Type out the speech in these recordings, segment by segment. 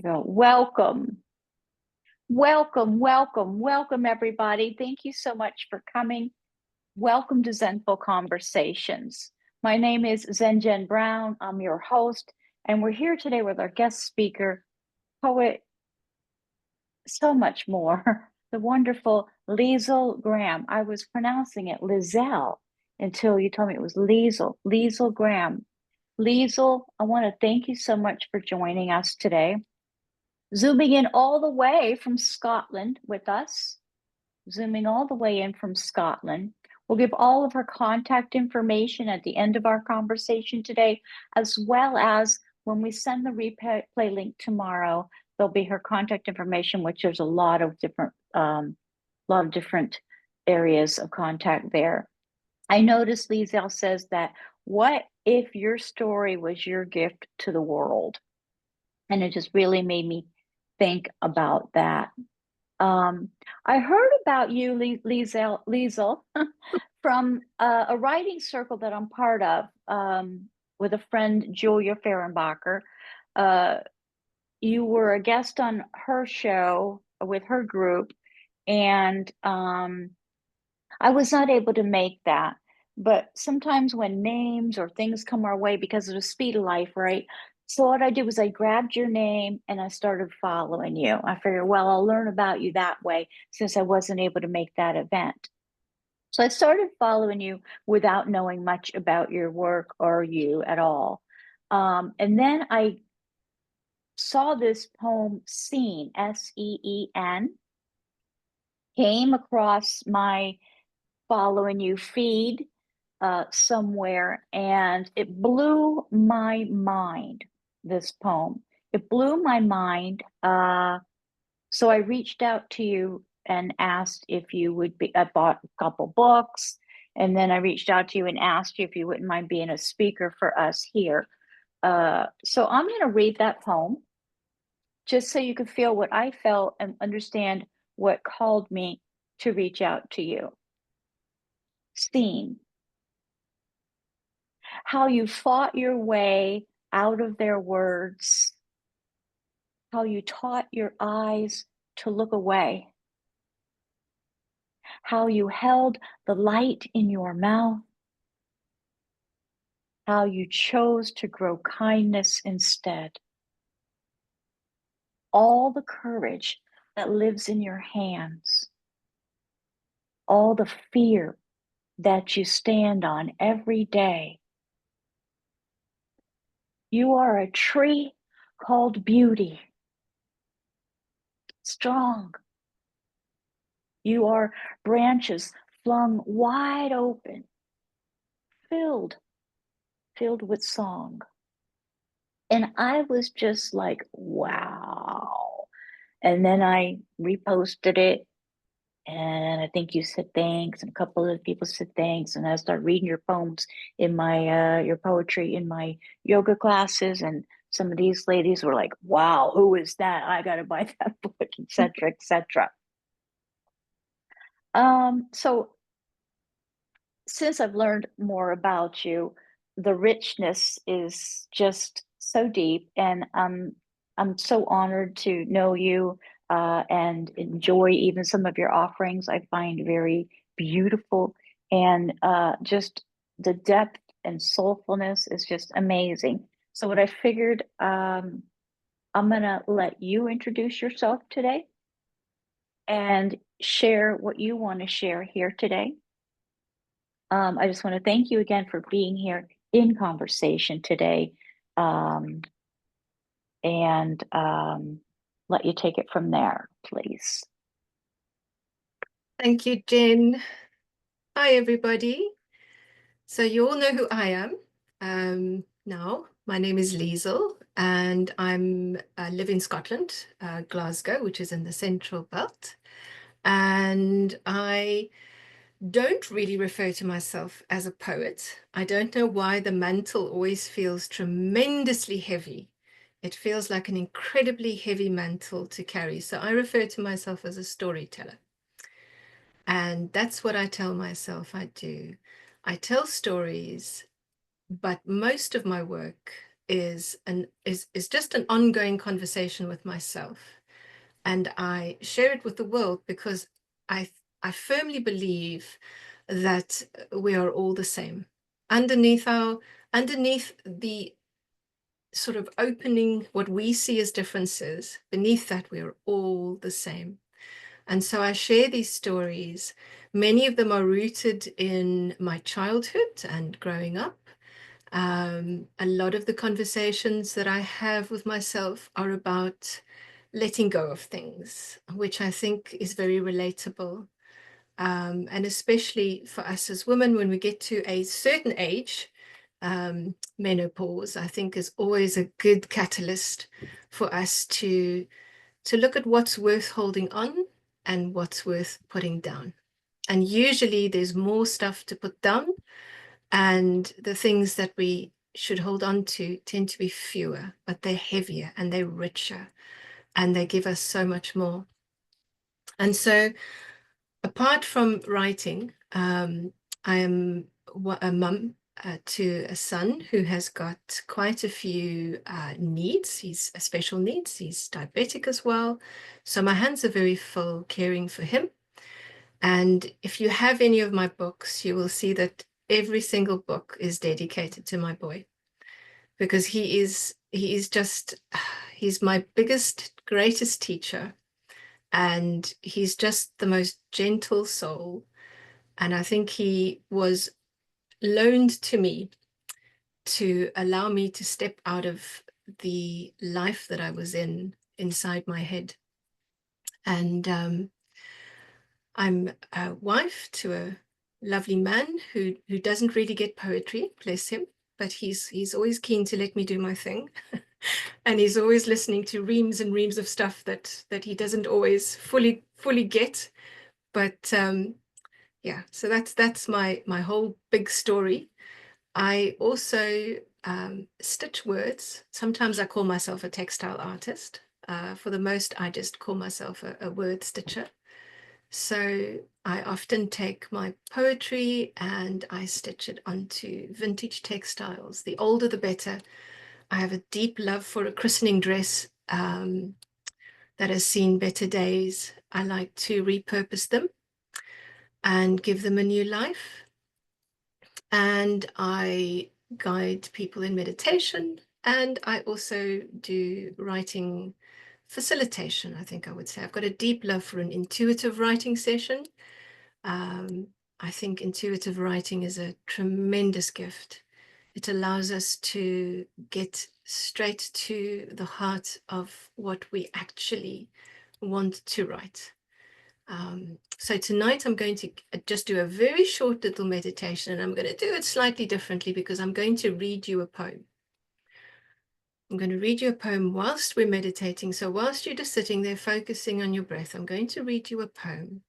Go, welcome, welcome, everybody. Thank you so much for coming. Welcome to Zenful Conversations. My name is ZenJen Brown. I'm your host, and we're here today with our guest speaker, poet, so much more, the wonderful Liezel Graham. I was pronouncing it Liezel until you told me it was Liezel, Liezel Graham. Liezel, I want to thank you so much for joining us today. Zooming in all the way from Scotland with us, zooming all the way in from Scotland. We'll give all of her contact information at the end of our conversation today, as well as when we send the replay link tomorrow, there'll be her contact information, which there's a lot of different areas of contact there. I noticed Liezel says that, what if your story was your gift to the world? And it just really made me think about that. I heard about you, Liezel, from a writing circle that I'm part of with a friend, Julia Fehrenbacher. You were a guest on her show with her group, and I was not able to make that. But sometimes when names or things come our way because of the speed of life, right? So what I did was I grabbed your name and I started following you. I figured, well, I'll learn about you that way since I wasn't able to make that event. So I started following you without knowing much about your work or you at all. And then I saw this poem, Seen, Seen, came across my following you feed somewhere, and it blew my mind, this poem. It blew my mind. So I reached out to you and asked if you would be, I bought a couple books, and then I reached out to you and asked you if you wouldn't mind being a speaker for us here. So I'm going to read that poem just so you can feel what I felt and understand what called me to reach out to you. Seen. How you fought your way out of their words, how you taught your eyes to look away, how you held the light in your mouth, how you chose to grow kindness instead. All the courage that lives in your hands, all the fear that you stand on every day. You are a tree called beauty, strong. You are branches flung wide open, filled with song. And I was just like, wow. And then I reposted it. And I think you said thanks, and a couple of people said thanks. And I started reading your poems in my your poetry in my yoga classes. And some of these ladies were like, wow, who is that? I gotta buy that book, etc., etc. So since I've learned more about you, the richness is just so deep, and I'm so honored to know you and enjoy even some of your offerings. I find very beautiful, and just the depth and soulfulness is just amazing. So, what I figured, I'm gonna let you introduce yourself today and share what you want to share here today. I just want to thank you again for being here in conversation today, um, and let you take it from there, please. Thank you, Jen. Hi, everybody. So you all know who I am now. My name is Liezel, and I live in Scotland, Glasgow, which is in the Central Belt. And I don't really refer to myself as a poet. I don't know why the mantle always feels tremendously heavy. It feels like an incredibly heavy mantle to carry. So I refer to myself as a storyteller. And that's what I tell myself I do. I tell stories, but most of my work is just an ongoing conversation with myself, and I share it with the world because I firmly believe that we are all the same. Underneath the sort of opening what we see as differences, beneath that we are all the same. And so I share these stories. Many of them are rooted in my childhood and growing up. A lot of the conversations that I have with myself are about letting go of things, which I think is very relatable. And especially for us as women, when we get to a certain age, menopause, I think is always a good catalyst for us to look at what's worth holding on and what's worth putting down. And usually there's more stuff to put down, and the things that we should hold on to tend to be fewer, but they're heavier and they're richer and they give us so much more. And so apart from writing, I am a mum to a son who has got quite a few needs. He's special needs. He's diabetic as well. So my hands are very full caring for him. And if you have any of my books, you will see that every single book is dedicated to my boy, because he's my biggest, greatest teacher. And he's just the most gentle soul. And I think he was loaned to me to allow me to step out of the life that I was inside my head. And I'm a wife to a lovely man who doesn't really get poetry, bless him, but he's always keen to let me do my thing. And he's always listening to reams and reams of stuff that he doesn't always fully get. But yeah, so that's my whole big story. I also stitch words. Sometimes I call myself a textile artist. For the most, I just call myself a word stitcher. So I often take my poetry and I stitch it onto vintage textiles. The older, the better. I have a deep love for a christening dress that has seen better days. I like to repurpose them and give them a new life. And I guide people in meditation, and I also do writing facilitation, I think I would say. I've got a deep love for an intuitive writing session. I think intuitive writing is a tremendous gift. It allows us to get straight to the heart of what we actually want to write. So tonight I'm going to just do a very short little meditation, and I'm going to do it slightly differently because I'm going to read you a poem. I'm going to read you a poem whilst we're meditating. So whilst you're just sitting there focusing on your breath, I'm going to read you a poem.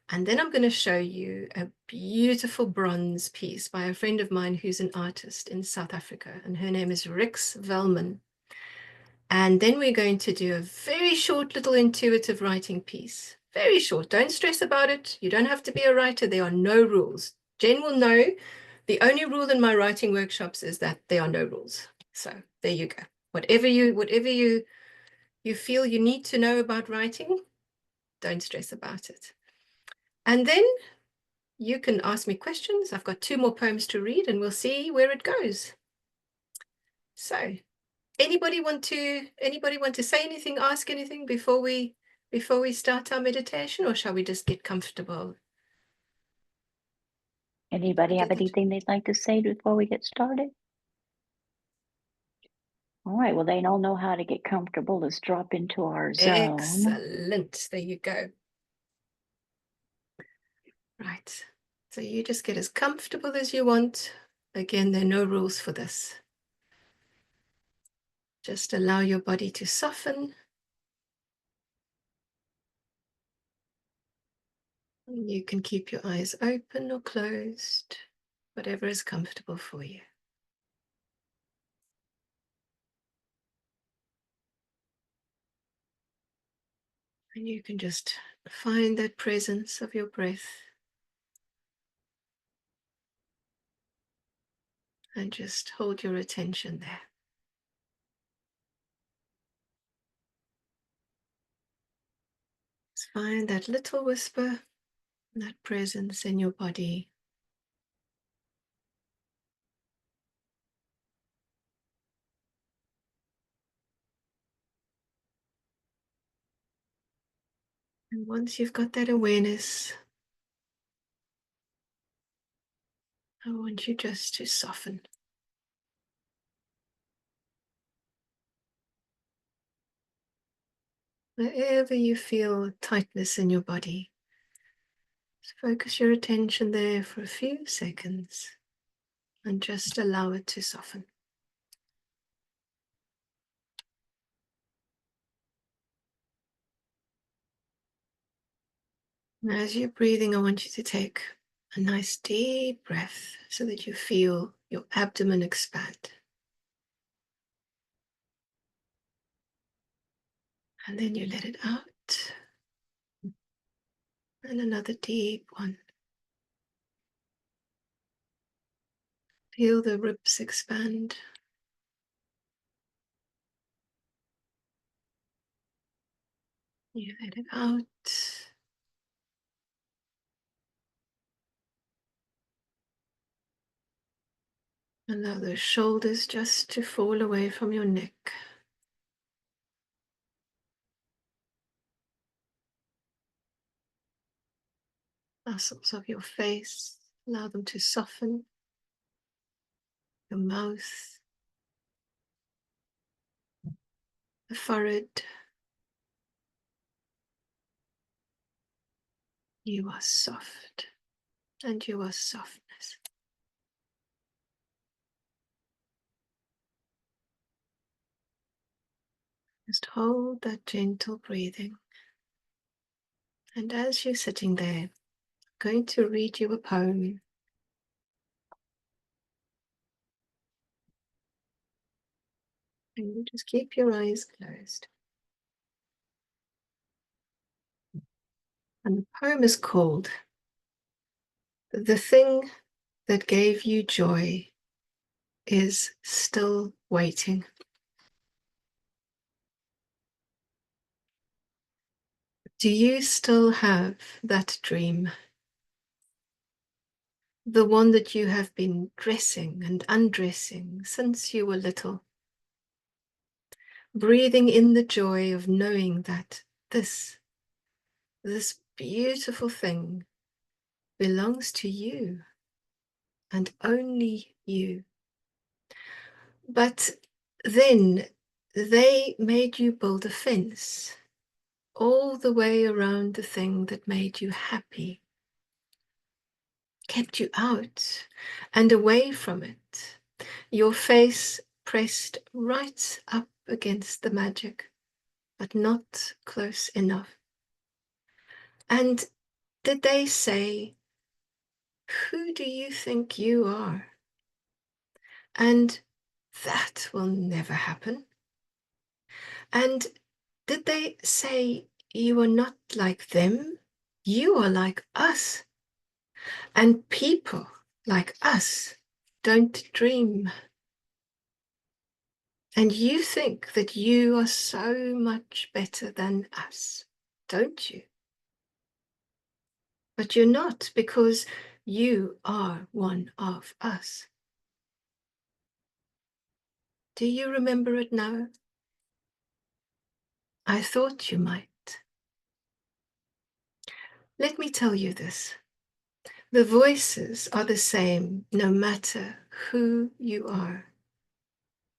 And then I'm going to show you a beautiful bronze piece by a friend of mine who's an artist in South Africa, and her name is Rix Velman. And then we're going to do a very short little intuitive writing piece. Very short. Don't stress about it. You don't have to be a writer. There are no rules. Jen will know the only rule in my writing workshops is that there are no rules. So there you go. Whatever you feel you need to know about writing, don't stress about it. And then you can ask me questions. I've got 2 more poems to read and we'll see where it goes. So anybody want to say anything, ask anything before we start our meditation, or shall we just get comfortable? Anybody have anything they'd like to say before we get started? All right, well, they all know how to get comfortable. Let's drop into our zone. Excellent. There you go. Right. So you just get as comfortable as you want. Again, there are no rules for this. Just allow your body to soften. You can keep your eyes open or closed, whatever is comfortable for you. And you can just find that presence of your breath and just hold your attention there. Just find that little whisper, that presence in your body. And once you've got that awareness, I want you just to soften. Wherever you feel tightness in your body, just focus your attention there for a few seconds and just allow it to soften. And as you're breathing, I want you to take a nice deep breath so that you feel your abdomen expand. And then you let it out. And another deep one. Feel the ribs expand. You let it out. Allow those shoulders just to fall away from your neck. Muscles of your face, allow them to soften. Your mouth, the forehead. You are soft, and you are softness. Just hold that gentle breathing. And as you're sitting there, I'm going to read you a poem. And you just keep your eyes closed. And the poem is called "The Thing That Gave You Joy Is Still Waiting." Do you still have that dream? The one that you have been dressing and undressing since you were little, breathing in the joy of knowing that this beautiful thing belongs to you and only you. But then they made you build a fence all the way around the thing that made you happy, kept you out and away from it, your face pressed right up against the magic, but not close enough. And did they say, "Who do you think you are?" And that will never happen. And did they say, "You are not like them, you are like us, and people like us don't dream"? And you think that you are so much better than us, don't you? But you're not, because you are one of us. Do you remember it now? I thought you might. Let me tell you this. The voices are the same no matter who you are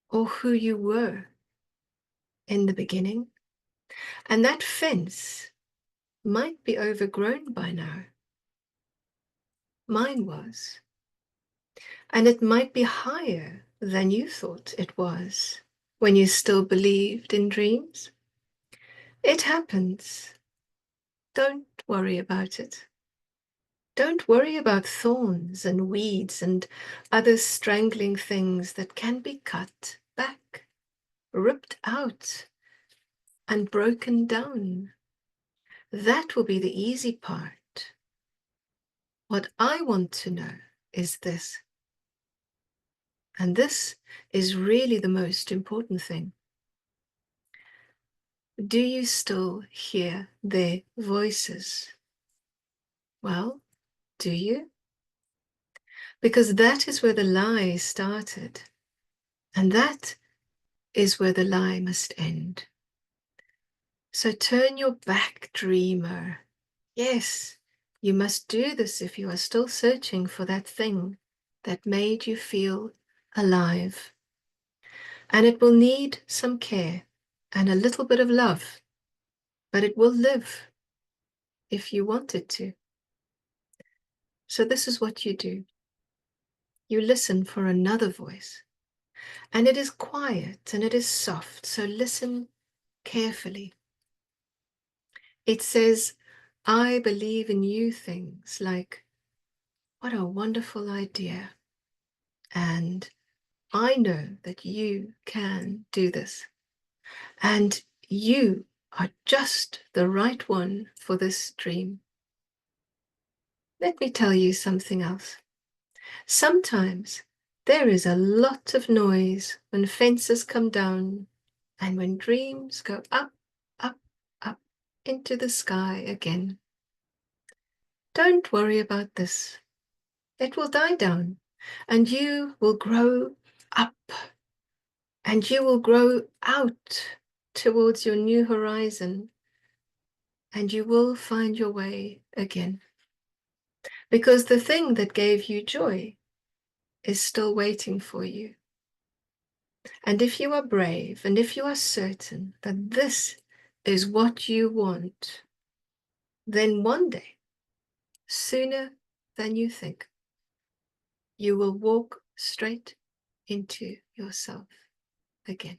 or who you were in the beginning. And that fence might be overgrown by now. Mine was. And it might be higher than you thought it was when you still believed in dreams. It happens. Don't worry about it. Don't worry about thorns and weeds and other strangling things that can be cut back, ripped out, and broken down. That will be the easy part. What I want to know is this. And this is really the most important thing. Do you still hear their voices? Well, do you? Because that is where the lie started. And that is where the lie must end. So turn your back, dreamer. Yes, you must do this if you are still searching for that thing that made you feel alive. And it will need some care and a little bit of love, but it will live if you want it to. So this is what you do. You listen for another voice, and it is quiet and it is soft, so listen carefully. It says, I believe in you, things like, what a wonderful idea. And I know that you can do this. And you are just the right one for this dream. Let me tell you something else. Sometimes there is a lot of noise when fences come down and when dreams go up, up, up into the sky again. Don't worry about this. It will die down and you will grow up and you will grow out towards your new horizon and you will find your way again. Because the thing that gave you joy is still waiting for you. And if you are brave and if you are certain that this is what you want, then one day, sooner than you think, you will walk straight into yourself again.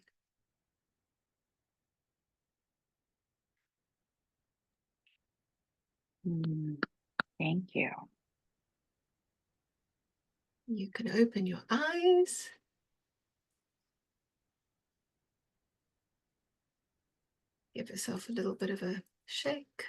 Thank you. You can open your eyes. Give yourself a little bit of a shake.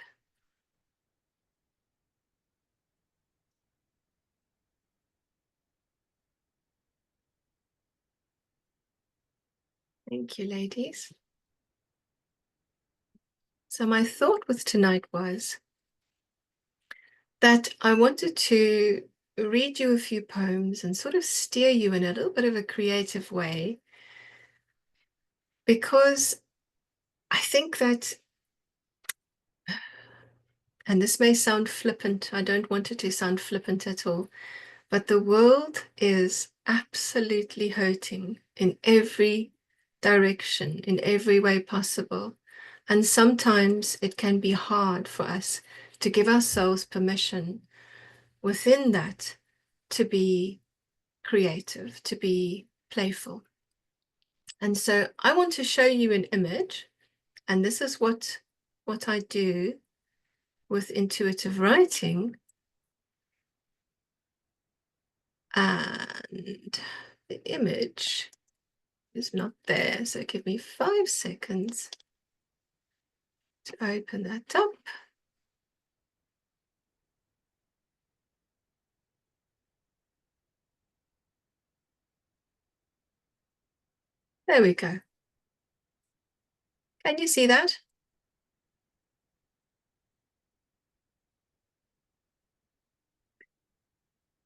Thank you, ladies. So my thought with tonight was that I wanted to read you a few poems and sort of steer you in a little bit of a creative way, because I think that, and this may sound flippant, I don't want it to sound flippant at all, but the world is absolutely hurting in every direction, in every way possible. And sometimes it can be hard for us to give ourselves permission within that to be creative, to be playful. And so I want to show you an image, and this is what I do with intuitive writing. And the image is not there, so give me 5 seconds to open that up. There we go. Can you see that?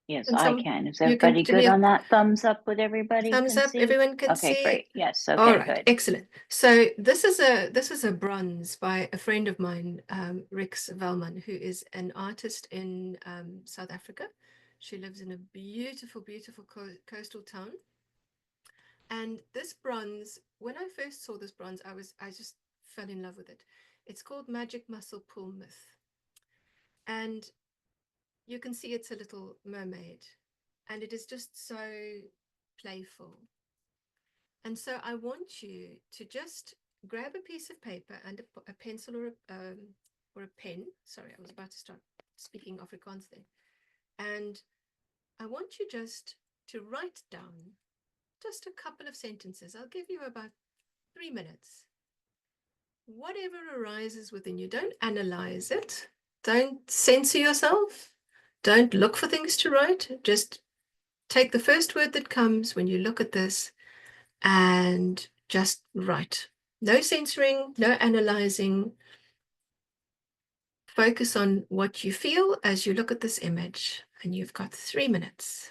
Yes, And I some, can. Is you can everybody give me good a on that? Thumbs up with everybody thumbs can up, see? everyone can Okay, see. great. Yes, All okay, right, good. excellent. So this is a bronze by a friend of mine, Rix Velman, who is an artist in South Africa. She lives in a beautiful, beautiful coastal town. And this bronze, when I first saw this bronze, I just fell in love with it. It's called Magic Muscle Pull Myth. And you can see it's a little mermaid. And it is just so playful. And so I want you to just grab a piece of paper and a pencil or a pen. Sorry, I was about to start speaking Afrikaans then. And I want you just to write down just a couple of sentences. I'll give you about 3 minutes. Whatever arises within you, don't analyze it. Don't censor yourself. Don't look for things to write. Just take the first word that comes when you look at this and just write. No censoring, no analyzing. Focus on what you feel as you look at this image, and you've got 3 minutes.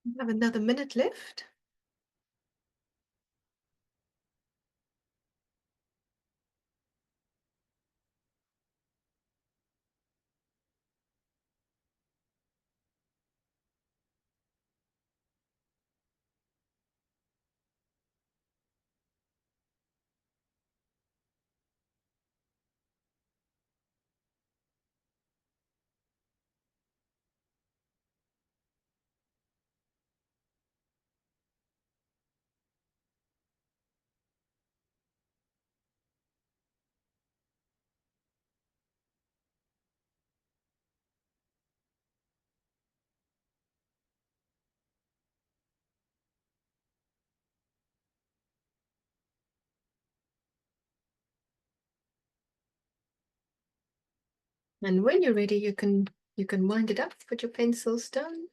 We have another minute left. And when you're ready, you can wind it up, put your pencils down.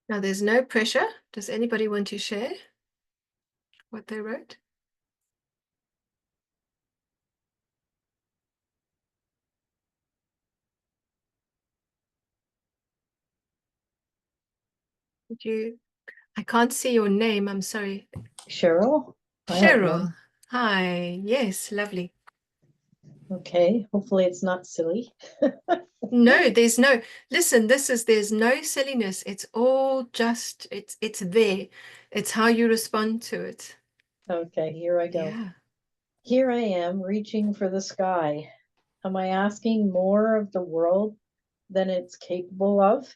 Now there's no pressure. Does anybody want to share what they wrote? Did you? I can't see your name. I'm sorry. Cheryl? Cheryl. Hi. Yes, lovely. Okay, hopefully it's not silly. No, there's no, listen, there's no silliness. It's all just, it's there. It's how you respond to it. Okay, here I go. Yeah. Here I am reaching for the sky. Am I asking more of the world than it's capable of?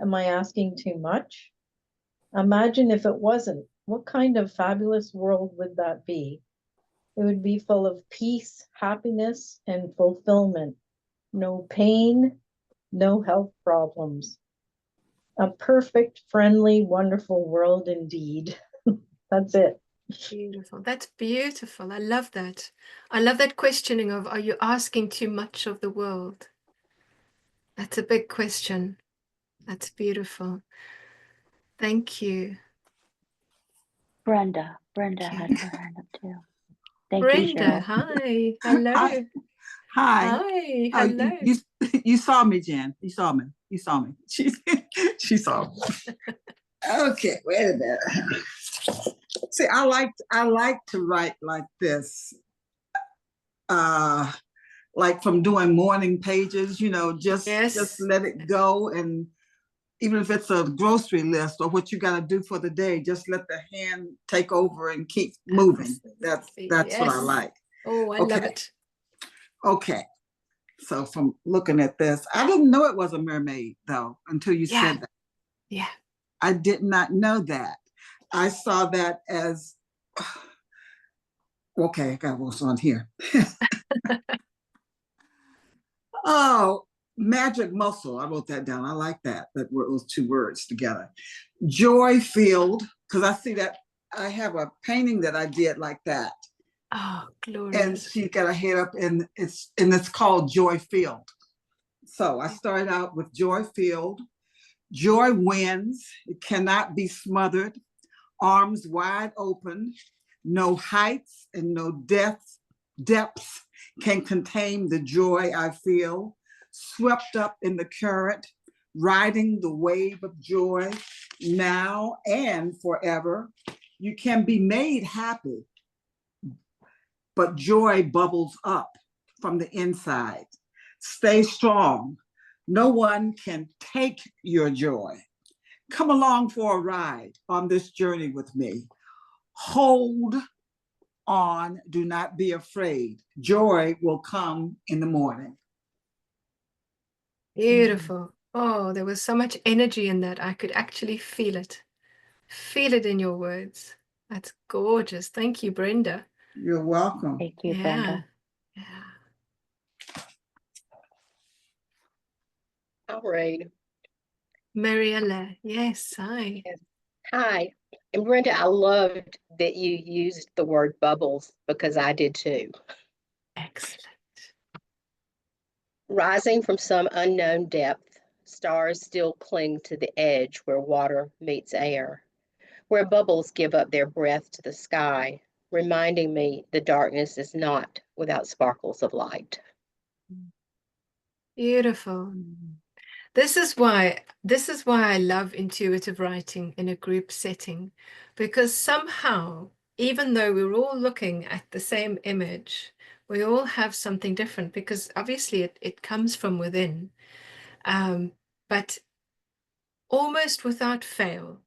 Am I asking too much? Imagine if it wasn't. What kind of fabulous world would that be? It would be full of peace, happiness, and fulfillment. No pain, no health problems. A perfect, friendly, wonderful world indeed. That's it. Beautiful. That's beautiful. I love that. I love that questioning of, are you asking too much of the world? That's a big question. That's beautiful. Thank you. Brenda Thank had you. her hand up too. Thank you, Brenda, Cheryl. hi. Hello. Hi. Hi. Hi. Oh, Hello. you saw me, Jen. You saw me. You saw me. She saw me. Okay, wait a minute. See, I like to write like this. Like from doing morning pages, just Yes. let it go. And even if it's a grocery list or what you got to do for the day, just let the hand take over and keep moving. That's what I Yes. like. Oh, I love it. Okay. So from looking at this, I didn't know it was a mermaid though until you said that. Yeah. I did not know that. I saw that as okay. I got what's on here. Oh, magic muscle. I wrote that down. I like that. That were those two words together. Joy field, because I see that I have a painting that I did like that. Oh, glorious. And she got her head up and it's called Joy Field. So I started out with Joy Field. Joy wins. It cannot be smothered. Arms wide open. No heights and no depths can contain the joy I feel. Swept up in the current, riding the wave of joy now and forever. You can be made happy, but joy bubbles up from the inside. Stay strong. No one can take your joy. Come along for a ride on this journey with me. Hold on, do not be afraid. Joy will come in the morning. Beautiful. Oh, there was so much energy in that. I could actually feel it. Feel it in your words. That's gorgeous. Thank you, Brenda. You're welcome. Thank you, Yeah. Brenda. Yeah. All right. Mariella. Yes, hi. Yes. Hi. And Brenda, I loved that you used the word bubbles because I did too. Excellent. Rising from some unknown depth, stars still cling to the edge where water meets air, where bubbles give up their breath to the sky, reminding me the darkness is not without sparkles of light. Beautiful. This is why I love intuitive writing in a group setting, because somehow, even though we're all looking at the same image, we all have something different because obviously it comes from within. But almost without fail,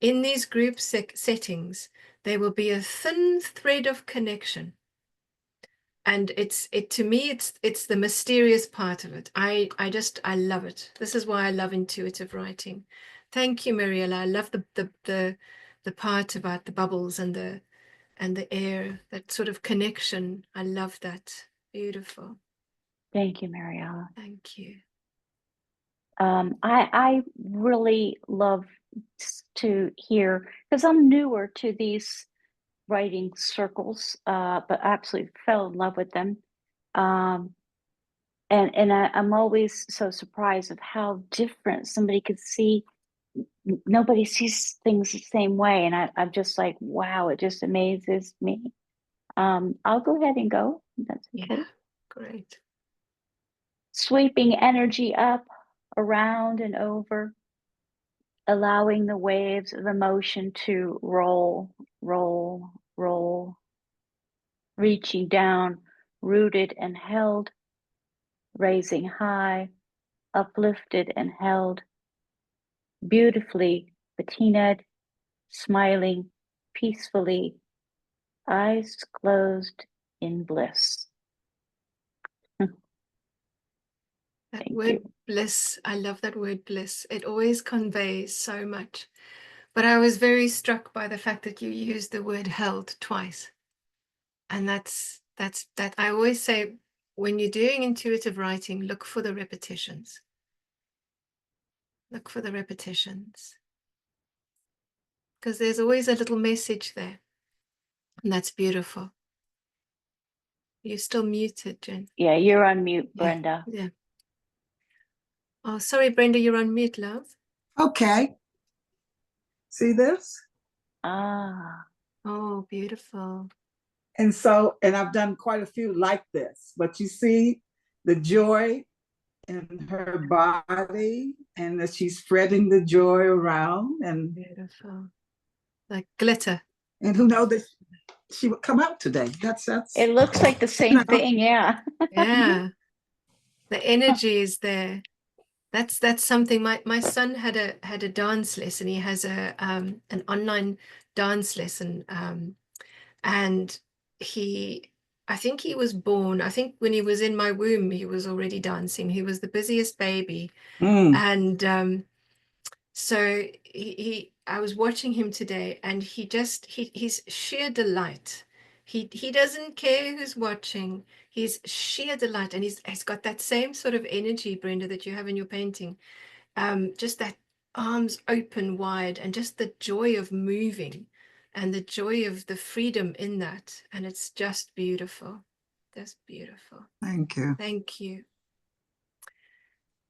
in these group settings, there will be a thin thread of connection. And to me, it's the mysterious part of it. I love it. This is why I love intuitive writing. Thank you, Mariella. I love the part about the bubbles and the air, that sort of connection. I love that. Beautiful. Thank you, Mariella. Thank you. I really love to hear, because I'm newer to these writing circles, but absolutely fell in love with them. And I'm always so surprised of how different somebody could see. Nobody sees things the same way, and I'm just like, wow, it just amazes me. I'll go ahead and go. That's okay. Yeah, great. Sweeping energy up, around and over, allowing the waves of emotion to roll, roll, roll, reaching down, rooted and held, raising high, uplifted and held, beautifully patinaed, smiling peacefully, eyes closed in bliss. That Thank word you. bliss, I love that word bliss. It always conveys so much. But I was very struck by the fact that you used the word held twice. And that's that. I always say, when you're doing intuitive writing, look for the repetitions. Look for the repetitions. Because there's always a little message there. And that's beautiful. You're still muted, Jen. Yeah, you're on mute, Yeah, Brenda. yeah. Oh, sorry, Brenda, you're on mute, love. Okay. See this? Ah, Oh, beautiful. And so, and I've done quite a few like this, but you see the joy in her body and that she's spreading the joy around, Beautiful. Like glitter. and who knows that she would come out today. That's it looks like the same thing. Yeah. Yeah. The energy is there. That's something. My son had a dance lesson. He has an online dance lesson. And I think he was born, I think when he was in my womb, he was already dancing. He was the busiest baby. And so I was watching him today, and he's sheer delight. He doesn't care who's watching. He's sheer delight, and he's got that same sort of energy, Brenda, that you have in your painting. Just that arms open wide, and just the joy of moving, and the joy of the freedom in that. And it's just beautiful. That's beautiful. Thank you. Thank you.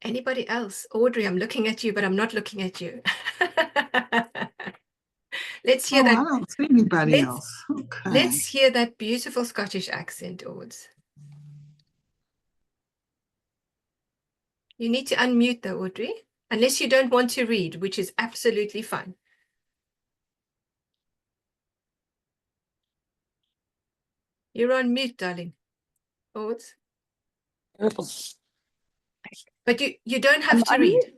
Anybody else? Audrey, I'm looking at you, but I'm not looking at you. Let's hear I that. don't see anybody else. Okay. Let's hear that beautiful Scottish accent, Auds. You need to unmute though, Audrey, unless you don't want to read, which is absolutely fine. You're on mute, darling. Auds. But you don't have to read.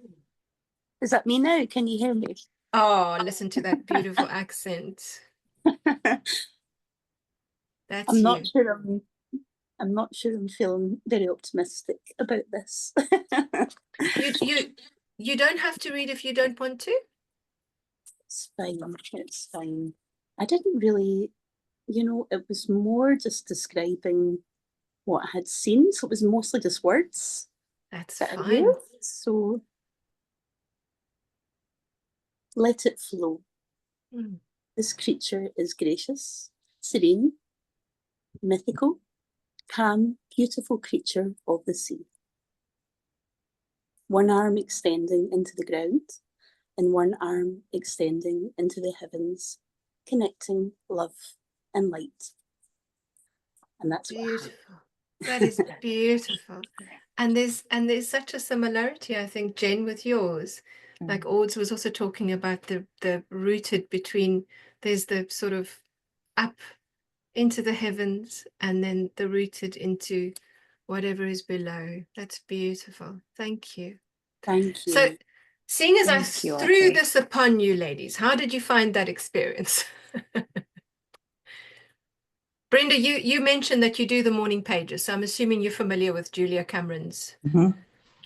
Is that me now? Can you hear me? Oh, listen to that beautiful accent. That's I'm not you. sure I'm not sure I'm feeling very optimistic about this. You don't have to read if you don't want to. It's fine. It's fine. I didn't really, it was more just describing what I had seen. So it was mostly just words. That's that I fine. heard. So let it flow. Mm. This creature is gracious, serene, mythical, calm, beautiful creature of the sea. One arm extending into the ground and one arm extending into the heavens, connecting love and light. And that's Beautiful. That is beautiful. And there's such a similarity, I think, Jen, with yours. Like Auds was also talking about the rooted between, there's the sort of up into the heavens and then the rooted into whatever is below. That's beautiful. Thank you. Thank you. So seeing as I Thank you, threw Audrey. this upon you ladies, how did you find that experience? Brenda, you mentioned that you do the morning pages, so I'm assuming you're familiar with Julia Cameron's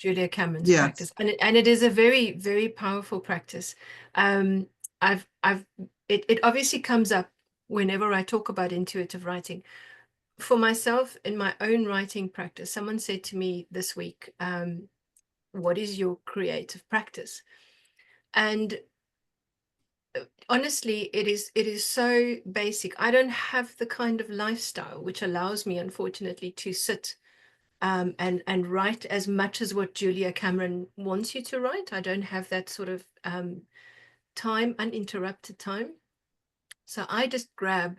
Yes. practice, and it is a very, very powerful practice. It obviously comes up whenever I talk about intuitive writing. For myself, in my own writing practice, someone said to me this week, "What is your creative practice?" And honestly, it is so basic. I don't have the kind of lifestyle which allows me, unfortunately, to sit and write as much as what Julia Cameron wants you to write. I don't have that sort of time, uninterrupted time. So I just grab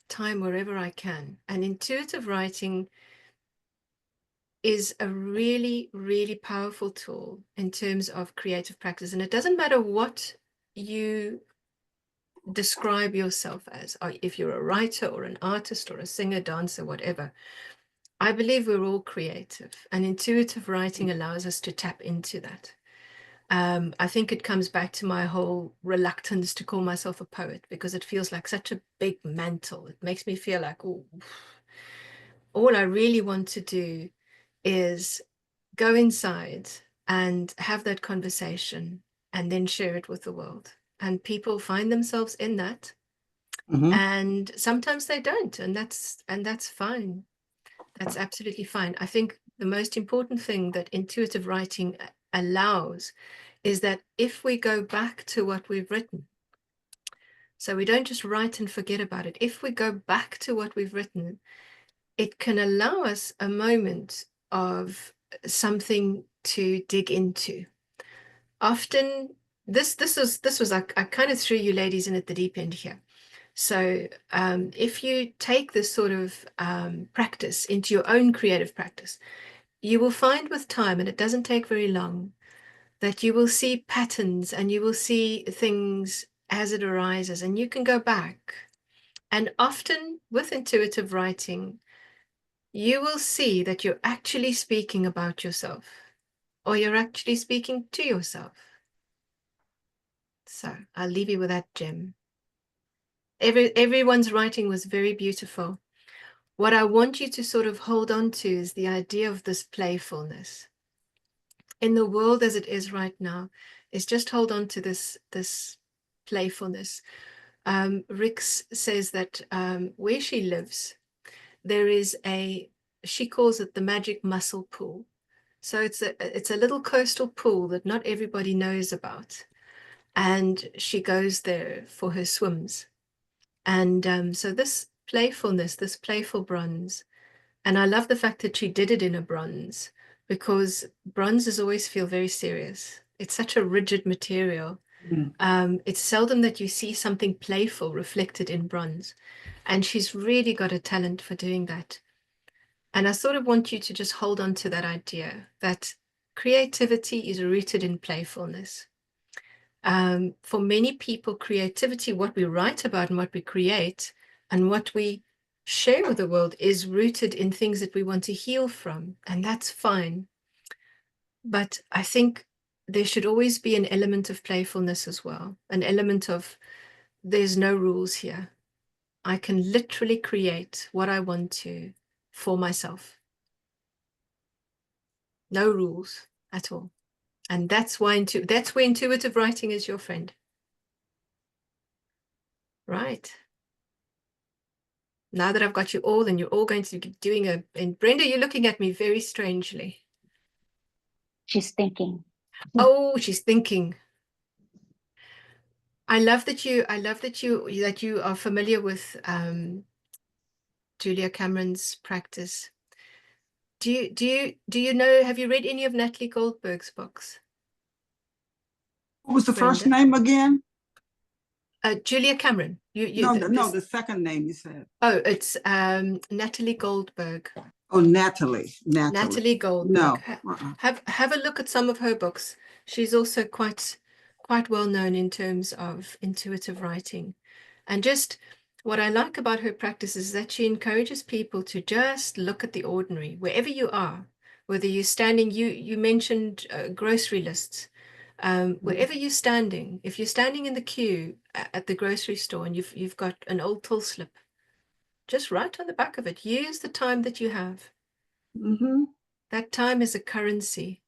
time wherever I can. And intuitive writing is a really, really powerful tool in terms of creative practice. And it doesn't matter what you describe yourself as, or if you're a writer or an artist or a singer, dancer, whatever. I believe we're all creative, and intuitive writing allows us to tap into that. I think it comes back to my whole reluctance to call myself a poet, because it feels like such a big mantle. It makes me feel like, oh, all I really want to do is go inside and have that conversation and then share it with the world. And people find themselves in that. And sometimes they don't, and that's fine. That's absolutely fine. I think the most important thing that intuitive writing allows is that if we go back to what we've written, So we don't just write and forget about it. If we go back to what we've written, it can allow us a moment of something to dig into. Often, this was I kind of threw you ladies in at the deep end here. So if you take this sort of practice into your own creative practice, you will find with time, and it doesn't take very long, that you will see patterns and you will see things as it arises, and you can go back. And often with intuitive writing, you will see that you're actually speaking about yourself, or you're actually speaking to yourself. So I'll leave you with that gem. Everyone's writing was very beautiful. What I want you to sort of hold on to is the idea of this playfulness. In the world as it is right now, is just hold on to this playfulness. Rix says that where she lives, there is she calls it the magic mussel pool. So it's a little coastal pool that not everybody knows about. And she goes there for her swims. And so this playfulness, this playful bronze, and I love the fact that she did it in a bronze, because bronzes always feel very serious. It's such a rigid material. It's seldom that you see something playful reflected in bronze. And she's really got a talent for doing that. And I sort of want you to just hold on to that idea that creativity is rooted in playfulness. For many people, creativity, what we write about and what we create and what we share with the world, is rooted in things that we want to heal from, and that's fine. But I think there should always be an element of playfulness as well, an element of there's no rules here. I can literally create what I want to for myself. No rules at all. And that's where intuitive writing is your friend. Right. Now that I've got you all, and you're all going to be doing and Brenda, you're looking at me very strangely. She's thinking. Oh, she's thinking. I love that you are familiar with Julia Cameron's practice. Do you know, have you read any of Natalie Goldberg's books? What was the first Brenda? name again? Julia Cameron. No, the second name you said. Oh, it's Natalie Goldberg. Oh, Natalie. Natalie Goldberg. No. Have a look at some of her books. She's also quite well known in terms of intuitive writing. And just what I like about her practice is that she encourages people to just look at the ordinary, wherever you are, whether you're standing, you mentioned grocery lists. Wherever you're standing, if you're standing in the queue at the grocery store and you've got an old till slip, just write on the back of it. Use the time that you have. Mm-hmm. That time is a currency,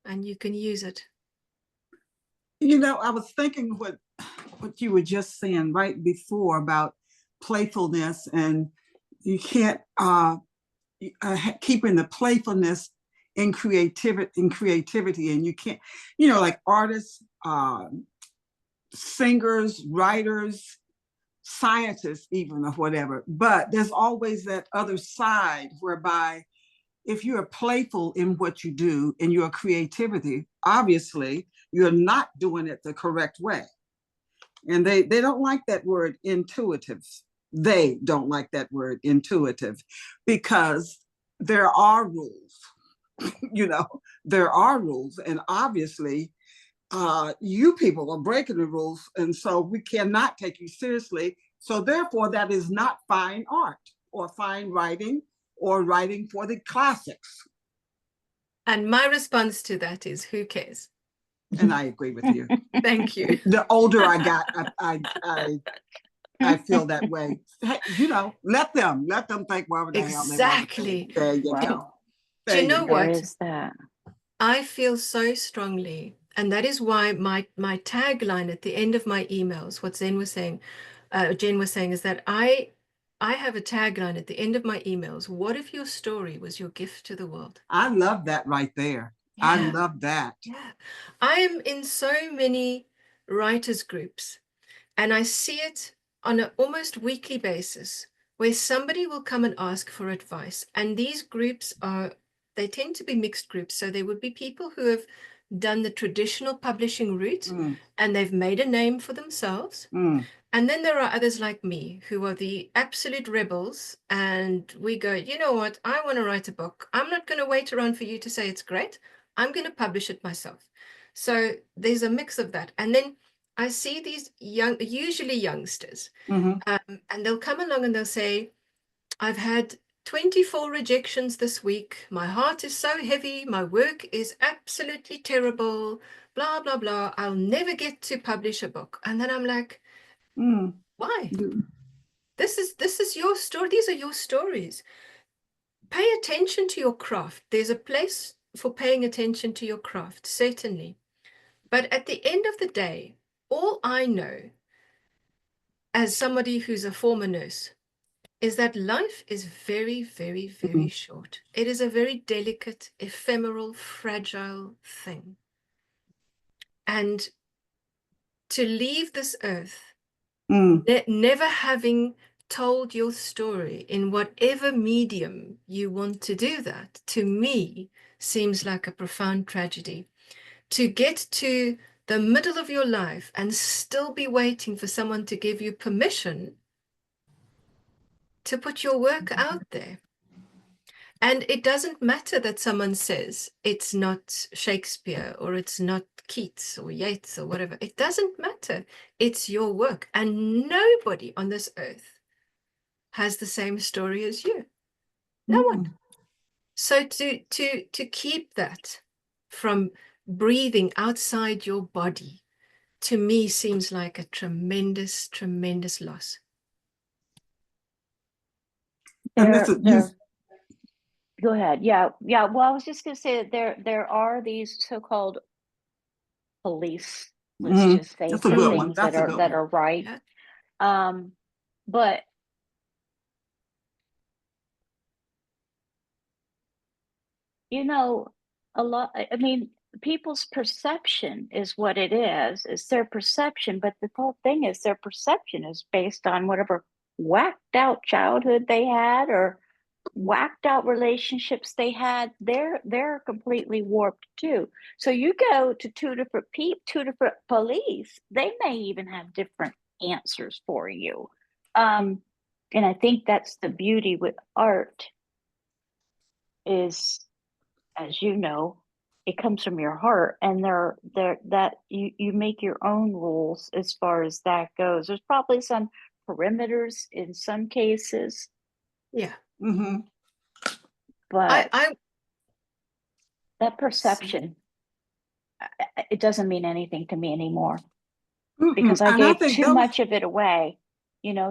and you can use it. You know, I was thinking what you were just saying right before about playfulness, and you can't keeping the playfulness in creativity, and you can't, you know, like artists, singers, writers, scientists, even, or whatever. But there's always that other side whereby if you are playful in what you do, in your creativity, obviously you're not doing it the correct way. And they don't like that word intuitive. They don't like that word intuitive, because there are rules. You know, there are rules, and obviously you people are breaking the rules, and so we cannot take you seriously. So therefore, that is not fine art or fine writing or writing for the classics. And my response to that is, who cares? And I agree with you. Thank you. The older I got, I feel that way. Hey, you know, let them think whatever the hell they want to think. There you go. Do you know what? There is that. I feel so strongly, and that is why my tagline at the end of my emails, what Jen was saying, is that I have a tagline at the end of my emails. What if your story was your gift to the world? I love that right there. Yeah. I love that. Yeah. I am in so many writers groups And I see it on an almost weekly basis where somebody will come and ask for advice. And these groups they tend to be mixed groups. So there would be people who have done the traditional publishing route and they've made a name for themselves. And then there are others like me who are the absolute rebels. And we go, you know what? I want to write a book. I'm not going to wait around for you to say it's great. I'm going to publish it myself. So there's a mix of that. And then I see these usually youngsters, and they'll come along and they'll say, I've had 24 rejections this week. My heart is so heavy. My work is absolutely terrible. Blah, blah, blah. I'll never get to publish a book. And then I'm like, why? This is your story. These are your stories. Pay attention to your craft. There's a place for paying attention to your craft, certainly. But at the end of the day, all I know as somebody who's a former nurse is that life is very, very, very short. It is a very delicate, ephemeral, fragile thing. And to leave this earth, never having told your story in whatever medium you want to do that, to me, seems like a profound tragedy. To get to the middle of your life and still be waiting for someone to give you permission to put your work out there. And it doesn't matter that someone says it's not Shakespeare or it's not Keats or Yeats or whatever. It doesn't matter. It's your work. And nobody on this earth has the same story as you. No one. So to keep that from breathing outside your body, to me, seems like a tremendous, tremendous loss. Go ahead. Yeah. Well, I was just going to say that there are these so-called police, let's just say, That's a good one. things that are right. Yeah. But you know, a lot. I mean, people's perception is what it is. It's their perception, but the whole thing is their perception is based on whatever whacked out childhood they had or whacked out relationships they had. They're completely warped too. So you go to two different police, they may even have different answers for you. And I think that's the beauty with art is, as you know, it comes from your heart, and that you make your own rules as far as that goes. There's probably some perimeters in some cases. Yeah. But I that perception, it doesn't mean anything to me anymore because I gave too much of it away,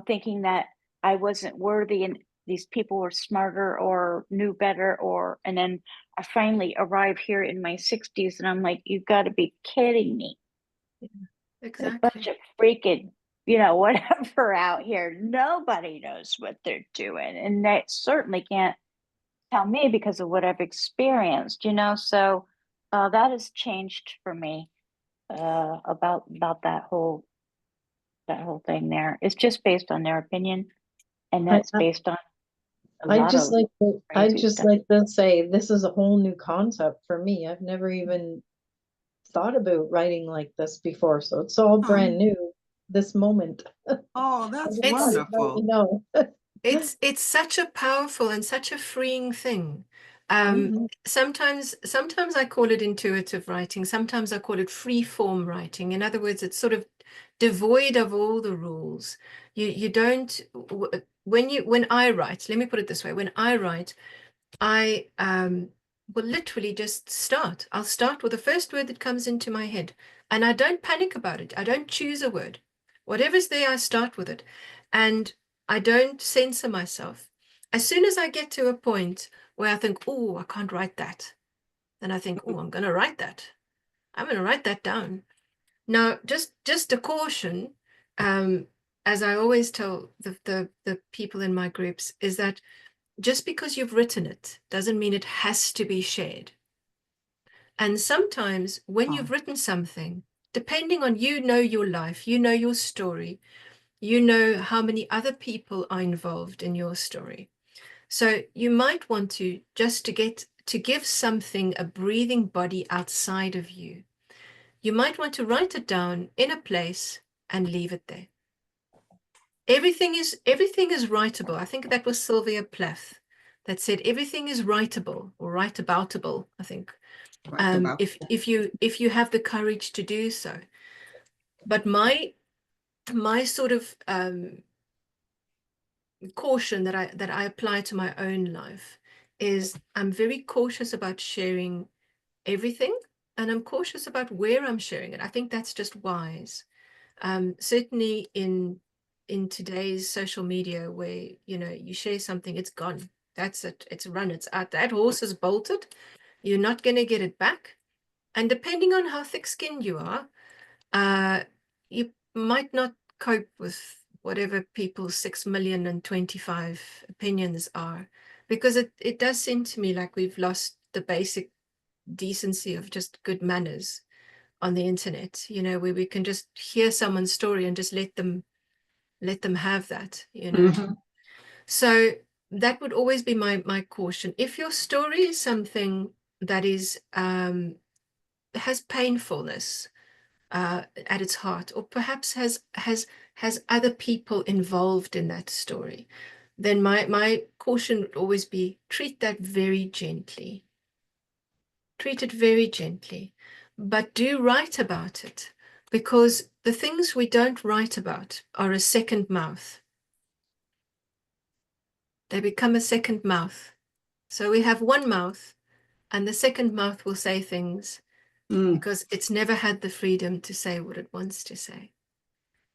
thinking that I wasn't worthy and these people were smarter or knew better, and then I finally arrive here in my 60s and I'm like, you've got to be kidding me. Exactly. A bunch of freaking, whatever out here. Nobody knows what they're doing. And they certainly can't tell me because of what I've experienced, So that has changed for me about that whole thing there. It's just based on their opinion. And that's based on I'd just like to say this is a whole new concept for me. I've never even thought about writing like this before, so it's all brand new this moment. Oh, that's wonderful. It's such a powerful and such a freeing thing. Sometimes I call it intuitive writing. Sometimes I call it free form writing. In other words, it's sort of devoid of all the rules. You don't, when I write, let me put it this way, when I write, I will literally just start. I'll start with the first word that comes into my head, and I don't panic about it. I don't choose a word. Whatever's there, I start with it, and I don't censor myself. As soon as I get to a point where I think, oh, I can't write that, then I think, oh, I'm going to write that. I'm going to write that down. Now, just a caution, as I always tell the people in my groups, is that just because you've written it doesn't mean it has to be shared. And sometimes when you've written something, depending on, you know, your life, you know, your story, you know how many other people are involved in your story. So you might want to, just to give something a breathing body outside of you, you might want to write it down in a place and leave it there. Everything is writable. I think that was Sylvia Plath that said everything is writable or write-aboutable, I think. If you have the courage to do so. But my sort of caution that I apply to my own life is I'm very cautious about sharing everything, and I'm cautious about where I'm sharing it. I think that's just wise. Certainly in today's social media, where, you know, you share something, it's gone. That's it. It's run. It's out. That horse is bolted. You're not going to get it back. And depending on how thick-skinned you are, you might not cope with whatever people's 6,000,025 opinions are, because it does seem to me like we've lost the basic decency of just good manners on the internet, you know, where we can just hear someone's story and just let them have that, you know. Mhm. So that would always be my caution. If your story is something that is has painfulness at its heart, or perhaps has other people involved in that story, then my caution would always be, treat that very gently. Treat it very gently, but do write about it, because the things we don't write about are a second mouth. They become a second mouth. So we have one mouth, and the second mouth will say things because it's never had the freedom to say what it wants to say.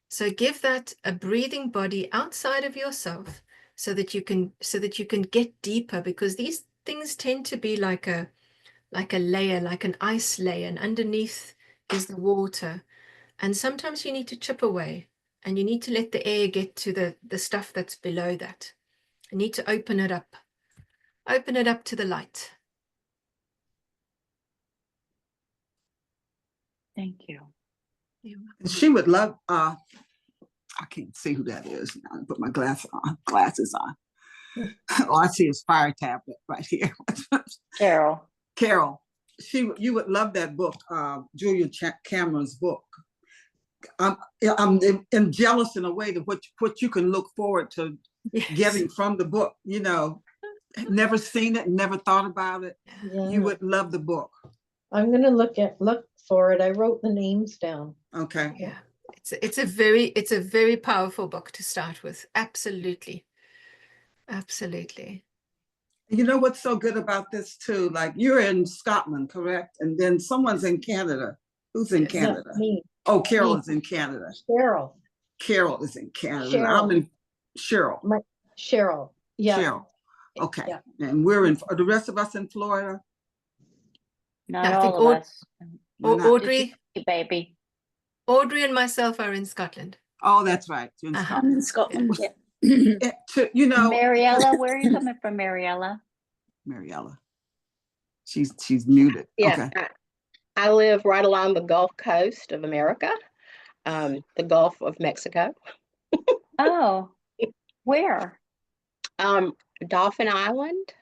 So give that a breathing body outside of yourself, so that you can get deeper, because these things tend to be like a layer, like an ice layer, and underneath is the water. And sometimes you need to chip away, and you need to let the air get to the stuff that's below that. You need to open it up to the light. Thank you. She would love, I can't see who that is now. I put my glasses on. All I see is Fire Tablet right here. Carol. Carol, you would love that book, Julia Cameron's book. I'm jealous in a way to what you can look forward to getting from the book. You know, never seen it, never thought about it. Yeah. You would love the book. I'm gonna look for it. I wrote the names down. Okay. Yeah, it's a very powerful book to start with. Absolutely. You know what's so good about this too? Like, you're in Scotland, correct? And then someone's in Canada. Who's in Canada? Me. Oh, Carol is in Canada. Cheryl. Carol is in Canada. Cheryl. I'm in Cheryl. Cheryl. Yeah. Cheryl. Okay. Yeah. And we're in, are the rest of us in Florida? Not I all think of us. Audrey Baby. and myself are in Scotland. Oh, that's right. You're in Uh-huh. I'm in Scotland. Scotland. You know, Mariella, where are you coming from, Mariella? Mariella. She's muted. Yeah, Okay. I live right along the Gulf Coast of America, the Gulf of Mexico. Oh, where? Dauphin Island.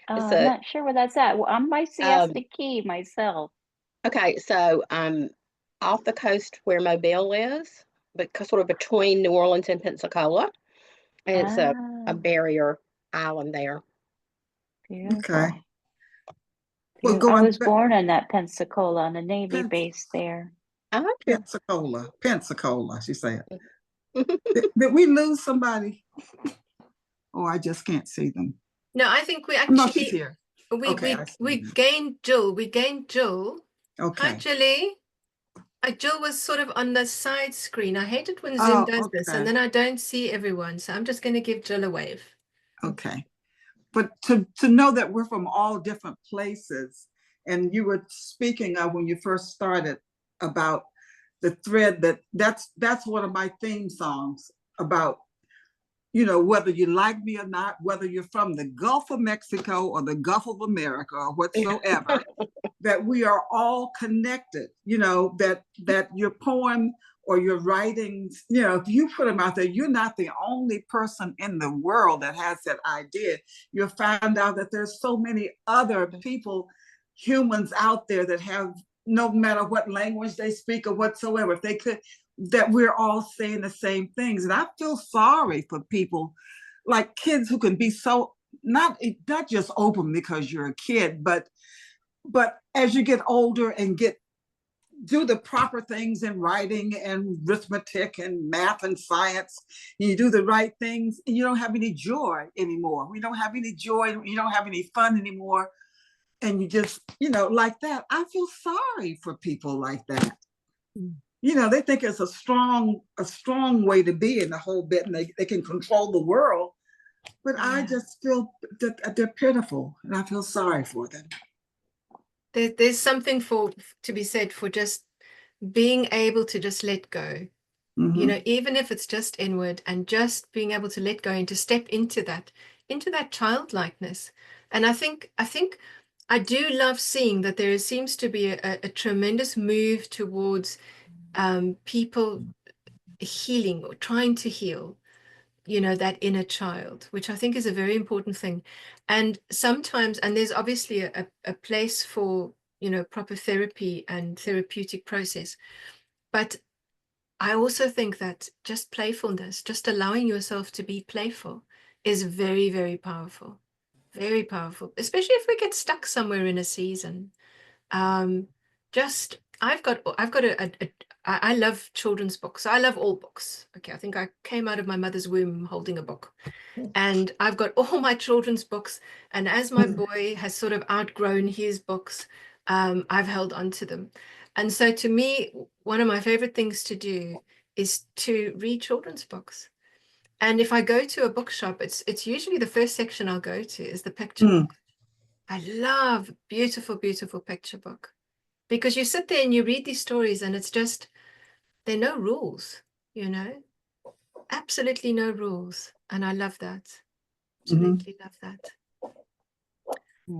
Oh, It's I'm not sure where that's at. Well, I'm by Siesta Key myself. Okay, so off the coast where Mobile is, but sort of between New Orleans and Pensacola, and it's a barrier island there. Beautiful. Okay. Well, I was born in that Pensacola on a Navy base there. Pensacola, she said. Did we lose somebody? Oh, I just can't see them. No, I think we actually. No, she's here. We gained Jill. Okay. Hi, Jilly. Jill was sort of on the side screen. I hate it when Zoom does this, and then I don't see everyone. So I'm just going to give Jill a wave. Okay. But to know that we're from all different places, and you were speaking of when you first started about the thread that's one of my theme songs about whether you like me or not, whether you're from the Gulf of Mexico or the Gulf of America or whatsoever, that we are all connected, that your poem or your writings, if you put them out there, you're not the only person in the world that has that idea. You'll find out that there's so many other people, humans out there that have, no matter what language they speak or whatsoever, if they could, that we're all saying the same things. And I feel sorry for people like kids who can be so, not just open because you're a kid, but as you get older and do the proper things in writing and arithmetic and math and science, you do the right things, and you don't have any joy anymore. We don't have any joy, you don't have any fun anymore. And you just, like that. I feel sorry for people like that. They think it's a strong way to be in the whole bit, and they can control the world. But yeah. I just feel that they're pitiful, and I feel sorry for them. There's something to be said for just being able to just let go. Mm-hmm. Even if it's just inward, and just being able to let go and to step into that childlikeness. And I think I do love seeing that there seems to be a tremendous move towards people healing or trying to heal, that inner child, which I think is a very important thing. And sometimes, and there's obviously a place for, proper therapy and therapeutic process. But I also think that just playfulness, just allowing yourself to be playful is very, very powerful. Very powerful, especially if we get stuck somewhere in a season. I love children's books. I love all books. Okay, I think I came out of my mother's womb holding a book. And I've got all my children's books. And as my boy has sort of outgrown his books, I've held on to them. And so to me, one of my favorite things to do is to read children's books. And if I go to a bookshop, it's usually the first section I'll go to is the picture book. I love beautiful, beautiful picture book. Because you sit there and you read these stories, and it's just, there are no rules, absolutely no rules. And I love that. Absolutely love that.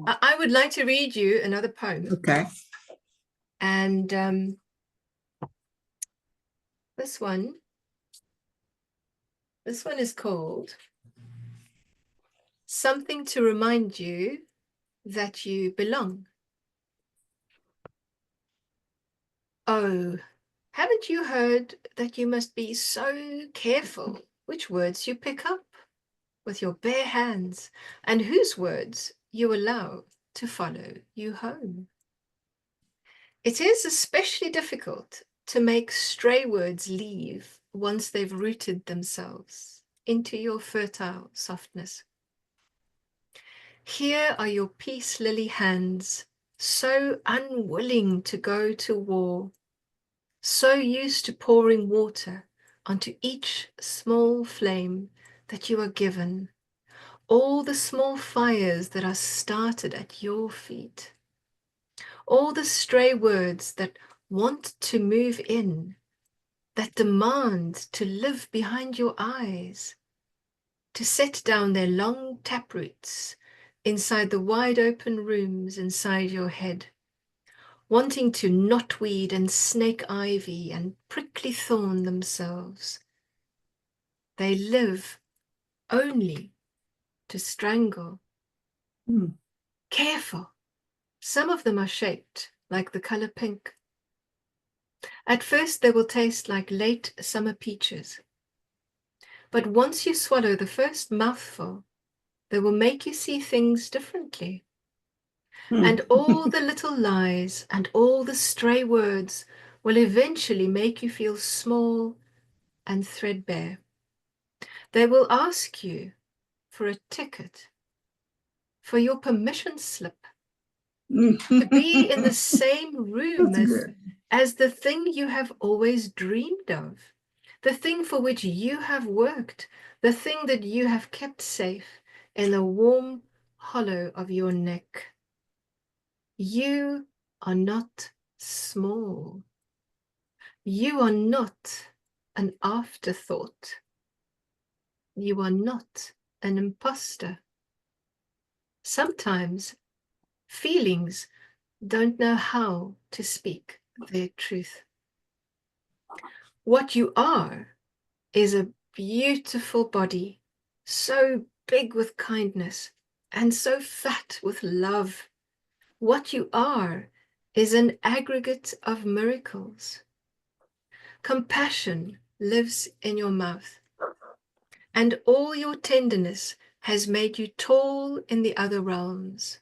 I would like to read you another poem. Okay. And this one is called Something to Remind You That You Belong. Oh, haven't you heard that you must be so careful which words you pick up with your bare hands, and whose words you allow to follow you home? It is especially difficult to make stray words leave once they've rooted themselves into your fertile softness. Here are your peace lily hands, so unwilling to go to war, so used to pouring water onto each small flame that you are given, all the small fires that are started at your feet, all the stray words that want to move in, that demand to live behind your eyes, to set down their long taproots inside the wide open rooms inside your head, wanting to knotweed and snake ivy and prickly thorn themselves. They live only to strangle. Careful. Some of them are shaped like the color pink. At first, they will taste like late summer peaches. But once you swallow the first mouthful, they will make you see things differently. And all the little lies and all the stray words will eventually make you feel small and threadbare. They will ask you for a ticket, for your permission slip, to be in the same room as the thing you have always dreamed of, the thing for which you have worked, the thing that you have kept safe in the warm hollow of your neck. You are not small. You are not an afterthought. you are not an imposter. Sometimes feelings don't know how to speak their truth. What you are is a beautiful body, so big with kindness and so fat with love. What you are is an aggregate of miracles. Compassion lives in your mouth, and all your tenderness has made you tall in the other realms,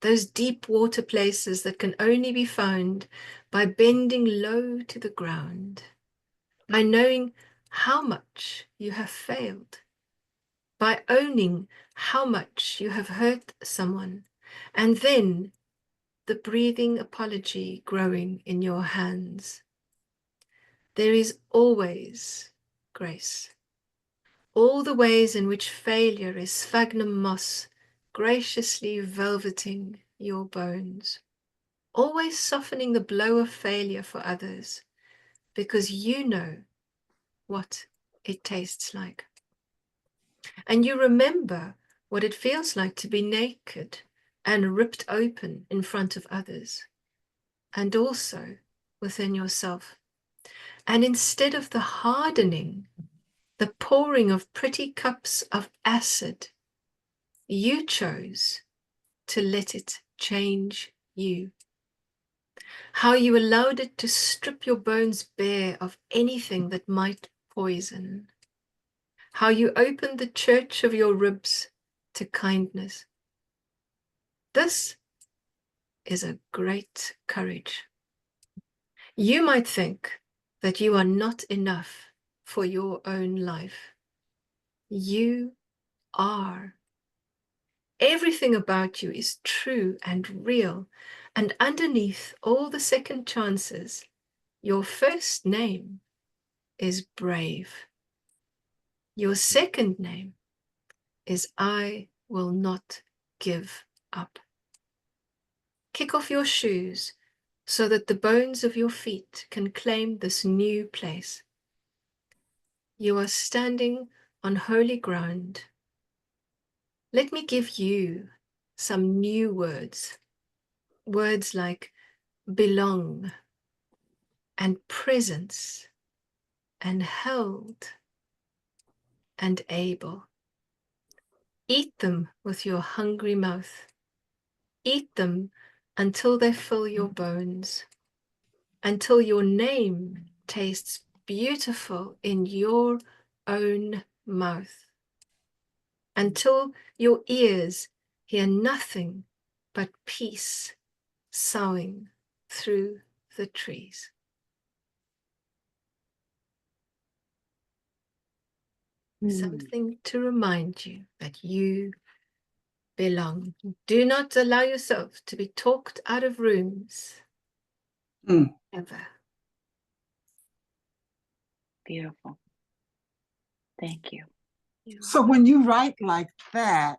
those deep water places that can only be found by bending low to the ground, by knowing how much you have failed, by owning how much you have hurt someone, and then the breathing apology growing in your hands. There is always grace. All the ways in which failure is sphagnum moss graciously velveting your bones, always softening the blow of failure for others, because you know what it tastes like. And you remember what it feels like to be naked and ripped open in front of others, and also within yourself. And instead of the hardening, the pouring of pretty cups of acid, you chose to let it change you. How you allowed it to strip your bones bare of anything that might poison. How you opened the church of your ribs to kindness. This is a great courage. You might think that you are not enough for your own life. You are. Everything about you is true and real, and underneath all the second chances, your first name is brave. Your second name is I will not give up. Kick off your shoes so that the bones of your feet can claim this new place. You are standing on holy ground. Let me give you some new words. Words like belong and presence and held and able. Eat them with your hungry mouth. Eat them until they fill your bones, until your name tastes beautiful in your own mouth, until your ears hear nothing but peace soughing through the trees. Something to remind you that you belong. Do not allow yourself to be talked out of rooms ever. Beautiful. Thank you. So when you write like that,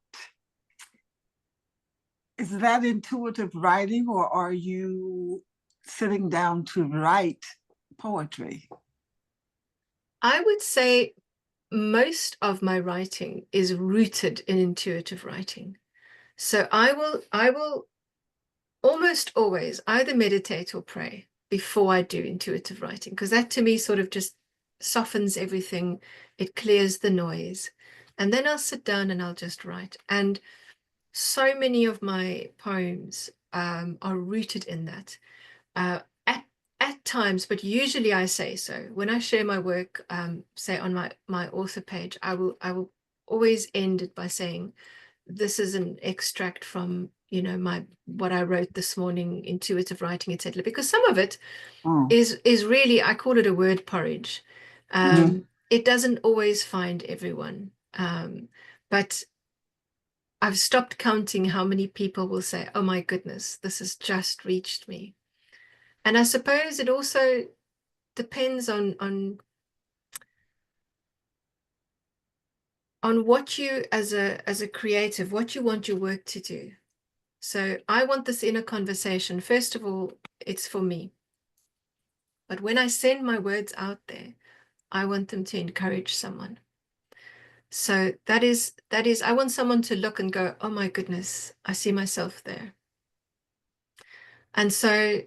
is that intuitive writing, or are you sitting down to write poetry? I would say most of my writing is rooted in intuitive writing. So I will almost always either meditate or pray before I do intuitive writing, because that to me sort of just softens everything. It clears the noise. And then I'll sit down and I'll just write. And so many of my poems are rooted in that. At times, but usually I say so. When I share my work, say on my author page, I will always end it by saying, this is an extract from, you know, what I wrote this morning, intuitive writing, etc. Because some of it is really, I call it a word porridge. It doesn't always find everyone, but I've stopped counting how many people will say, oh my goodness, this has just reached me. And I suppose it also depends on what you, as a creative, what you want your work to do. So I want this inner conversation. First of all, it's for me. But when I send my words out there, I want them to encourage someone. So that is, I want someone to look and go, oh my goodness, I see myself there. And so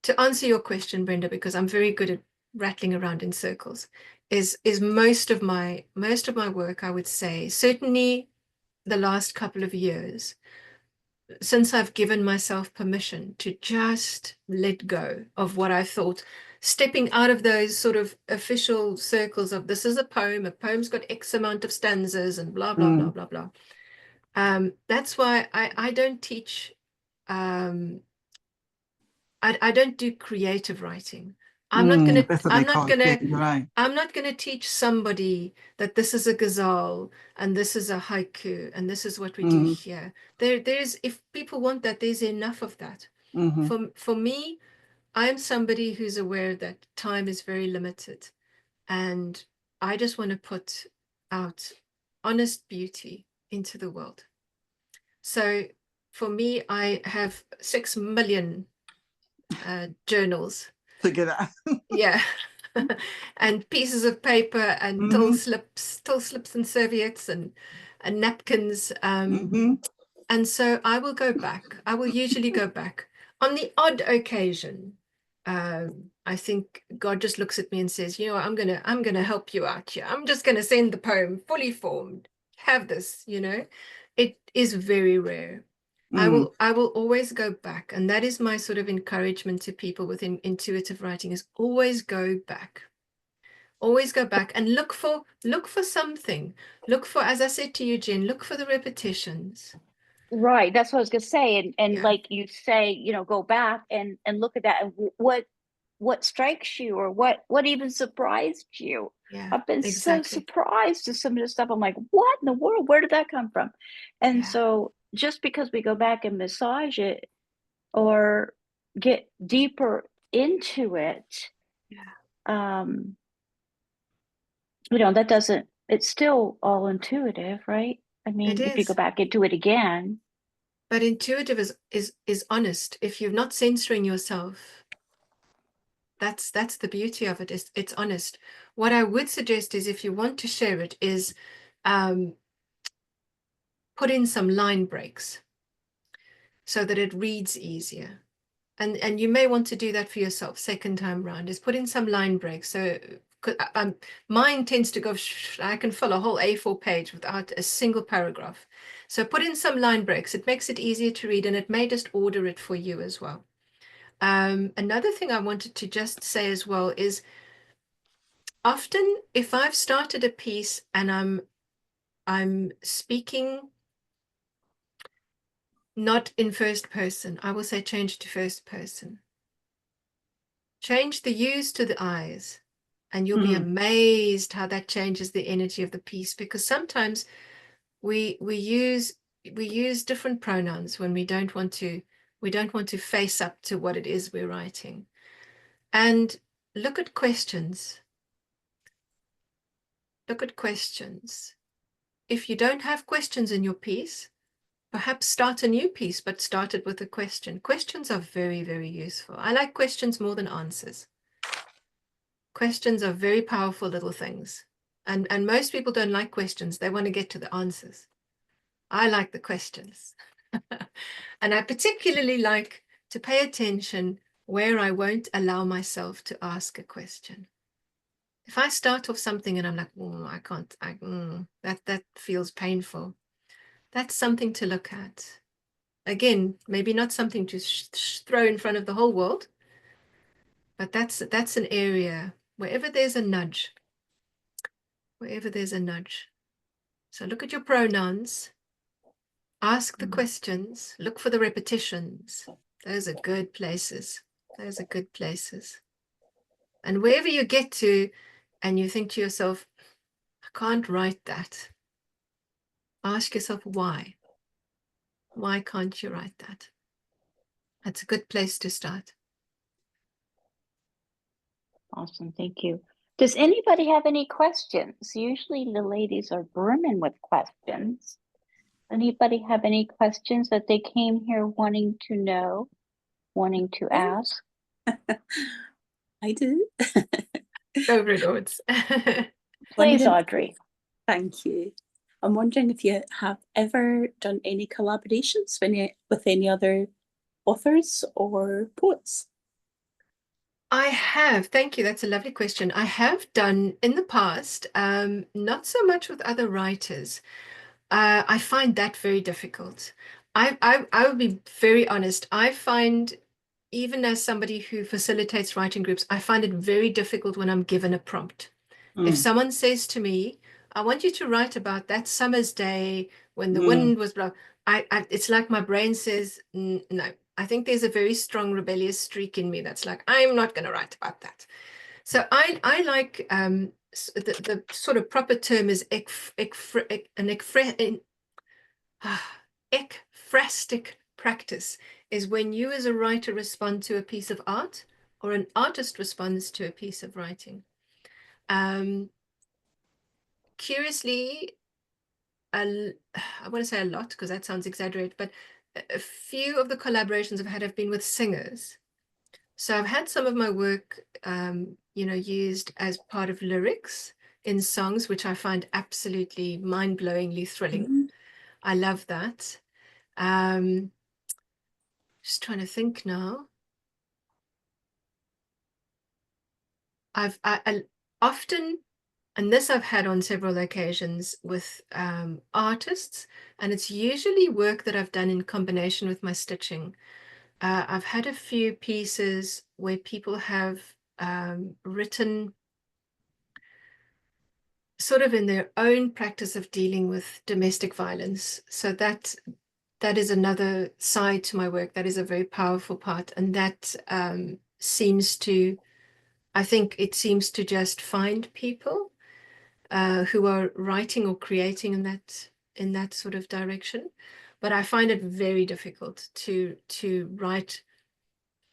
to answer your question, Brenda, because I'm very good at rattling around in circles, is most of my work, I would say, certainly the last couple of years, since I've given myself permission to just let go of what I thought, stepping out of those sort of official circles of this is a poem's got X amount of stanzas and blah, blah, blah, blah, blah. That's why I don't teach, I don't do creative writing. I'm not gonna teach somebody that this is a ghazal and this is a haiku and this is what we do here. There's, if people want that, there's enough of that. For me, I'm somebody who's aware that time is very limited, and I just want to put out honest beauty into the world. So for me, I have 6 million journals to get out. Yeah. And pieces of paper and till slips and serviettes and napkins. And so I will go back. I will usually go back on the odd occasion. I think God just looks at me and says, you know, I'm gonna help you out here. I'm just gonna send the poem fully formed. Have this, you know. It is very rare. I will always go back, and that is my sort of encouragement to people with intuitive writing, is always go back. Always go back and look for something. Look for, as I said to you, Jen, look for the repetitions. Right, that's what I was gonna say, and Yeah. like you say, you know, go back and look at that, and what strikes you, or what even surprised you. Yeah, I've been so exactly. surprised at some of the stuff. I'm like, what in the world? Where did that come from? And Yeah. so just because we go back and massage it or get deeper into it, you know, that doesn't, it's still all intuitive, right? I mean, It if you go is. back and do it again. But intuitive is honest. If you're not censoring yourself, that's the beauty of it. It's honest. What I would suggest is, if you want to share it, is put in some line breaks so that it reads easier. And you may want to do that for yourself second time round, is put in some line breaks. So mine tends to go, I can fill a whole A4 page without a single paragraph. So put in some line breaks. It makes it easier to read, and it may just order it for you as well. Another thing I wanted to just say as well is, often if I've started a piece and I'm speaking not in first person, I will say change to first person. Change the yous to the I's, and you'll be amazed how that changes the energy of the piece, because sometimes we use different pronouns when we don't want to face up to what it is we're writing. And look at questions. Look at questions. If you don't have questions in your piece, perhaps start a new piece, but start it with a question. Questions are very, very useful. I like questions more than answers. Questions are very powerful little things. And most people don't like questions. They want to get to the answers. I like the questions. And I particularly like to pay attention where I won't allow myself to ask a question. If I start off something and I'm like, oh, I can't, that feels painful. That's something to look at. Again, maybe not something to throw in front of the whole world, but that's an area, wherever there's a nudge. So look at your pronouns, ask the questions, look for the repetitions. Those are good places. And wherever you get to and you think to yourself, I can't write that, ask yourself why. Why can't you write that? That's a good place to start. Awesome, thank you. Does anybody have any questions? Usually the ladies are brimming with questions. Anybody have any questions that they came here wanting to know, wanting to ask? I do. Go for it, Ords. Please, Audrey. Thank you. I'm wondering if you have ever done any collaborations with any other authors or poets? I have. Thank you. That's a lovely question. I have done in the past, not so much with other writers. I find that very difficult. I will be very honest. I find, even as somebody who facilitates writing groups, I find it very difficult when I'm given a prompt. If someone says to me, I want you to write about that summer's day when the wind was blowing, it's like my brain says, no. I think there's a very strong rebellious streak in me that's like, I'm not going to write about that. So I like the sort of proper term is ekphrastic practice is when you as a writer respond to a piece of art or an artist responds to a piece of writing. Curiously, I want to say a lot because that sounds exaggerated, but a few of the collaborations I've had have been with singers. So I've had some of my work, used as part of lyrics in songs, which I find absolutely mind-blowingly thrilling. I love that. Just trying to think now. I often, and this I've had on several occasions with artists, and it's usually work that I've done in combination with my stitching. I've had a few pieces where people have written sort of in their own practice of dealing with domestic violence. So that is another side to my work. That is a very powerful part. And that seems to, I think it seems to just find people who are writing or creating in that sort of direction. But I find it very difficult to write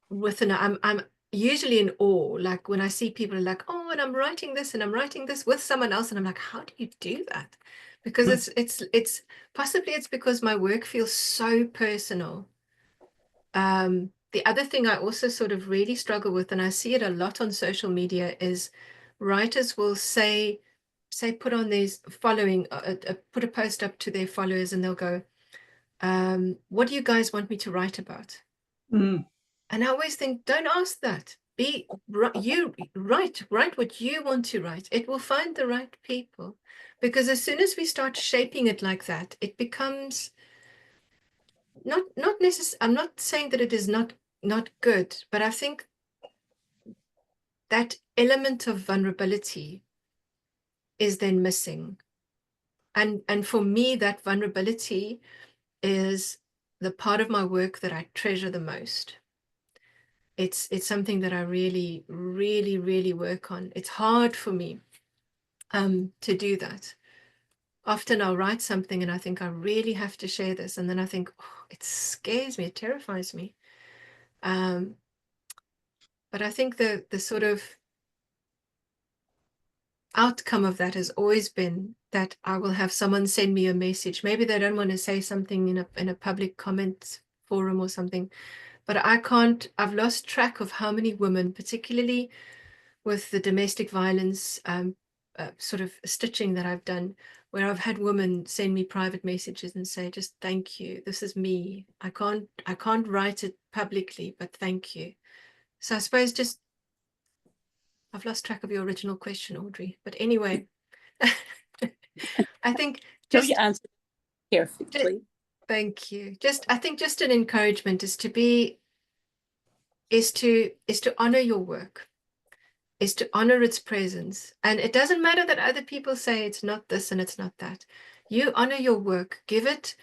with I'm usually in awe, like when I see people are like, oh, and I'm writing this and I'm writing this with someone else, and I'm like, how do you do that? Because it's possibly it's because my work feels so personal. The other thing I also sort of really struggle with, and I see it a lot on social media, is writers will say put on these following, put a post up to their followers, and they'll go, what do you guys want me to write about? And I always think, don't ask that. You write what you want to write. It will find the right people. Because as soon as we start shaping it like that, it becomes not necessarily, I'm not saying that it is not good, but I think that element of vulnerability is then missing. And for me, that vulnerability is the part of my work that I treasure the most. It's something that I really, really, really work on. It's hard for me to do that. Often I'll write something and I think I really have to share this. And then I think, oh, it scares me, it terrifies me. But I think the sort of outcome of that has always been that I will have someone send me a message. Maybe they don't want to say something in a public comment forum or something, but I've lost track of how many women, particularly with the domestic violence sort of stitching that I've done, where I've had women send me private messages and say, just thank you. This is me. I can't write it publicly, but thank you. So I suppose just, I've lost track of your original question, Audrey. But anyway, I think just... No, you answered perfectly. Thank you. I think just an encouragement is to honor your work, is to honor its presence. And it doesn't matter that other people say it's not this and it's not that. You honor your work. Give it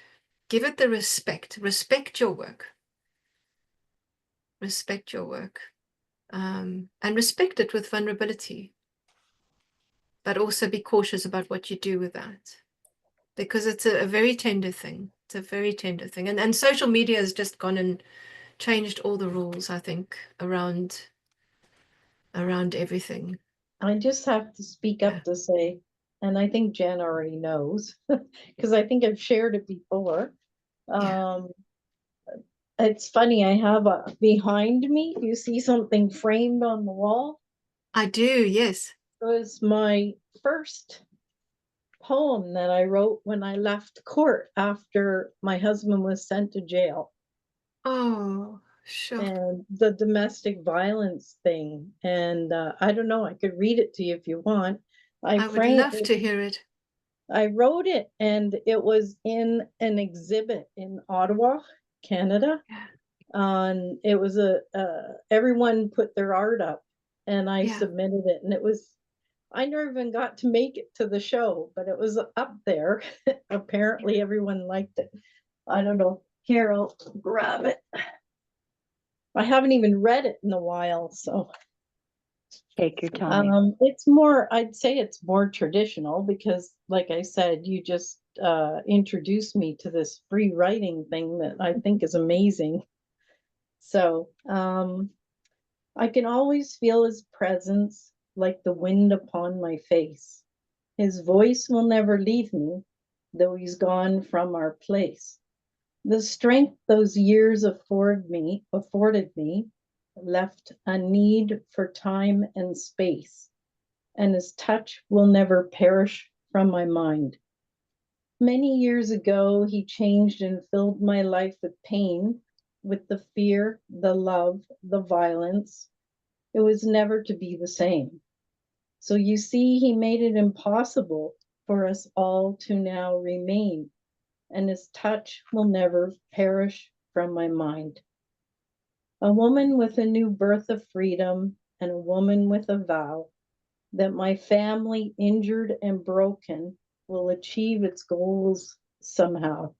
the respect. Respect your work. Respect your work. And respect it with vulnerability. But also be cautious about what you do with that. Because it's a very tender thing. It's a very tender thing. And social media has just gone and changed all the rules, I think, around everything. I just have to speak up to say, and I think Jen already knows, because I think I've shared it before. It's funny, I have behind me, you see something framed on the wall? I do, yes. It was my first poem that I wrote when I left court after my husband was sent to jail, Oh, sure. and the domestic violence thing. And I don't know, I could read it to you if you want. I would love to hear it. I wrote it, and it was in an exhibit in Ottawa, Canada. Yeah. It was everyone put their art up, and I Yeah. submitted it, and I never even got to make it to the show, but it was up there. Apparently everyone liked it. I don't know. Here, I'll grab it. I haven't even read it in a while, so Take your time. I'd say it's more traditional because, like I said, you just introduced me to this free writing thing that I think is amazing. So I can always feel his presence like the wind upon my face. His voice will never leave me, though he's gone from our place. The strength those years afforded me left a need for time and space, and his touch will never perish from my mind. Many years ago, he changed and filled my life with pain, with the fear, the love, the violence. It was never to be the same. So you see, he made it impossible for us all to now remain, and his touch will never perish from my mind. A woman with a new birth of freedom, and a woman with a vow that my family, injured and broken, will achieve its goals somehow.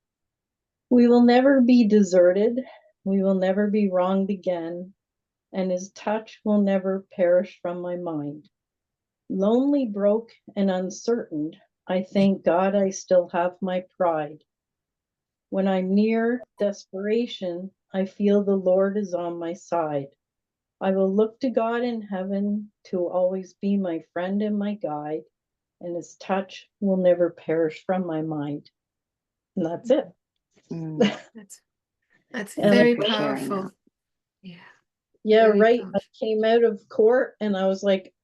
We will never be deserted. We will never be wronged again, and his touch will never perish from my mind. Lonely, broke, and uncertain, I thank God I still have my pride. When I'm near desperation, I feel the Lord is on my side. I will look to God in heaven to always be my friend and my guide, and his touch will never perish from my mind. And that's it. Mm. That's And very for sharing powerful. that. Yeah. yeah, Very right. I powerful. came out of court and I was like,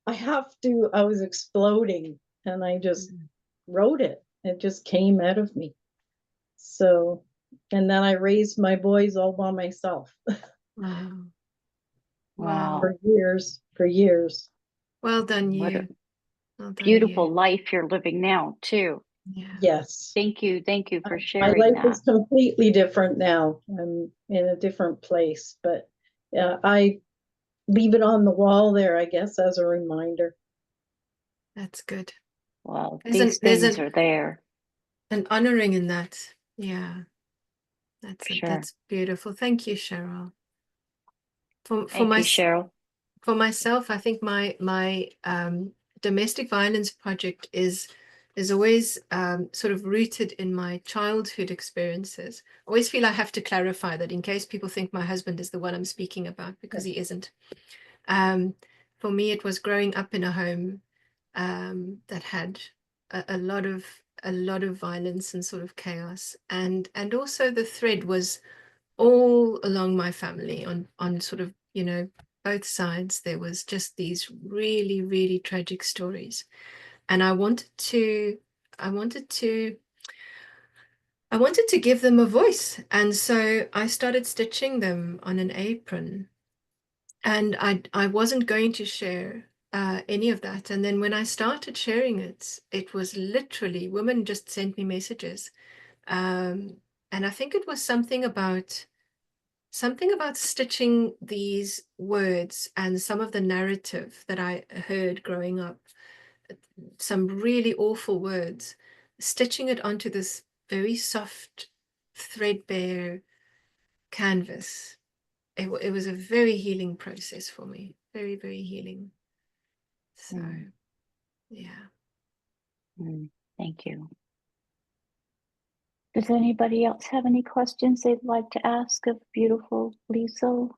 I was exploding, and I just wrote it. It just came out of me. So, and then I raised my boys all by myself Wow. Wow. for years. Well done, What a you. Well done, beautiful you. life you're living now, too. Yeah. Yes. Thank you for My sharing life that. is completely different now. I'm in a different place, but I leave it on the wall there, I guess, as a reminder. That's good. Well, There's these things are there. an honoring in that. Yeah. Sure. That's beautiful. Thank you, Cheryl. For Thank you, Cheryl. For myself, I think my domestic violence project is always sort of rooted in my childhood experiences. I always feel I have to clarify that in case people think my husband is the one I'm speaking about, because he isn't. For me, it was growing up in a home that had a lot of violence and sort of chaos, and also the thread was all along my family on sort of, you know, both sides. There was just these really, really tragic stories, and I wanted to give them a voice, and so I started stitching them on an apron, and I wasn't going to share any of that. And then when I started sharing it was literally women just sent me messages, and I think it was something about stitching these words and some of the narrative that I heard growing up, some really awful words, stitching it onto this very soft, threadbare canvas. It was a very healing process for me, very, very healing. So, yeah. Thank you. Does anybody else have any questions they'd like to ask of beautiful Liezel?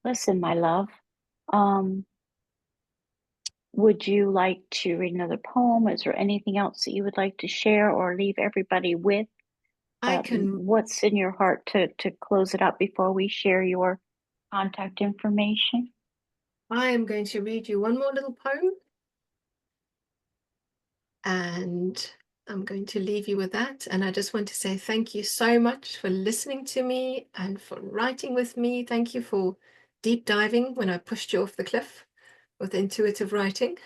Listen, my love, would you like to read another poem? Is there anything else that you would like to share or leave everybody with? I can What's in your heart to close it up before we share your contact information? I am going to read you one more little poem, and I'm going to leave you with that. And I just want to say thank you so much for listening to me and for writing with me. Thank you for deep diving when I pushed you off the cliff with intuitive writing.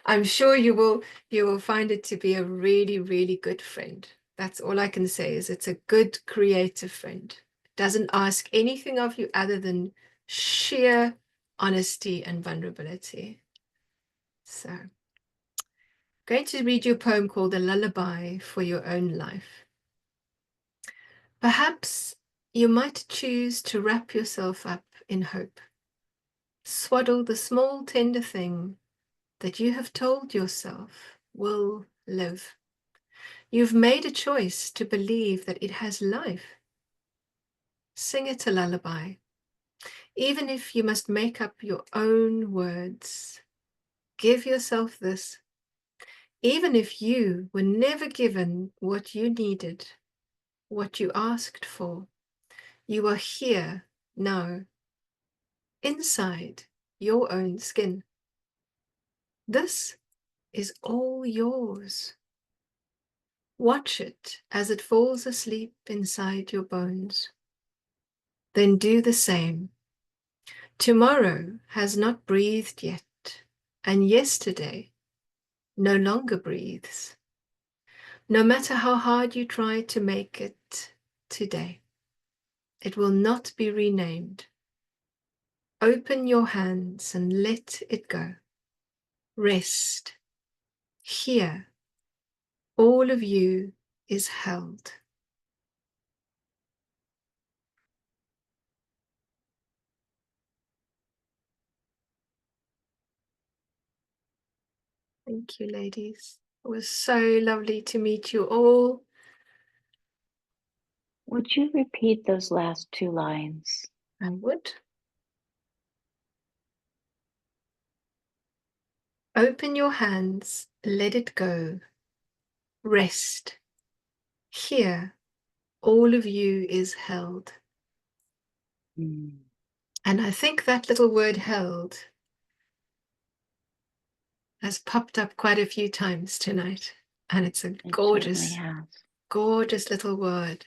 I'm sure you will find it to be a really, really good friend. That's all I can say, is it's a good creative friend. It doesn't ask anything of you other than sheer honesty and vulnerability. So I'm going to read you a poem called A Lullaby for Your Own Life. Perhaps you might choose to wrap yourself up in hope. Swaddle the small tender thing that you have told yourself will live. You've made a choice to believe that it has life. Sing it a lullaby, even if you must make up your own words. Give yourself this, even if you were never given what you needed, what you asked for. You are here now, inside your own skin. This is all yours. Watch it as it falls asleep inside your bones. Then do the same. Tomorrow has not breathed yet, and yesterday no longer breathes. No matter how hard you try to make it today, it will not be renamed. Open your hands and let it go. Rest. Here, all of you is held. Thank you, ladies. It was so lovely to meet you all. Would you repeat those last two lines? I would. Open your hands, let it go. Rest. Here, all of you is held. Mm. And I think that little word held has popped up quite a few times tonight. And it's a It gorgeous, certainly has. gorgeous little word.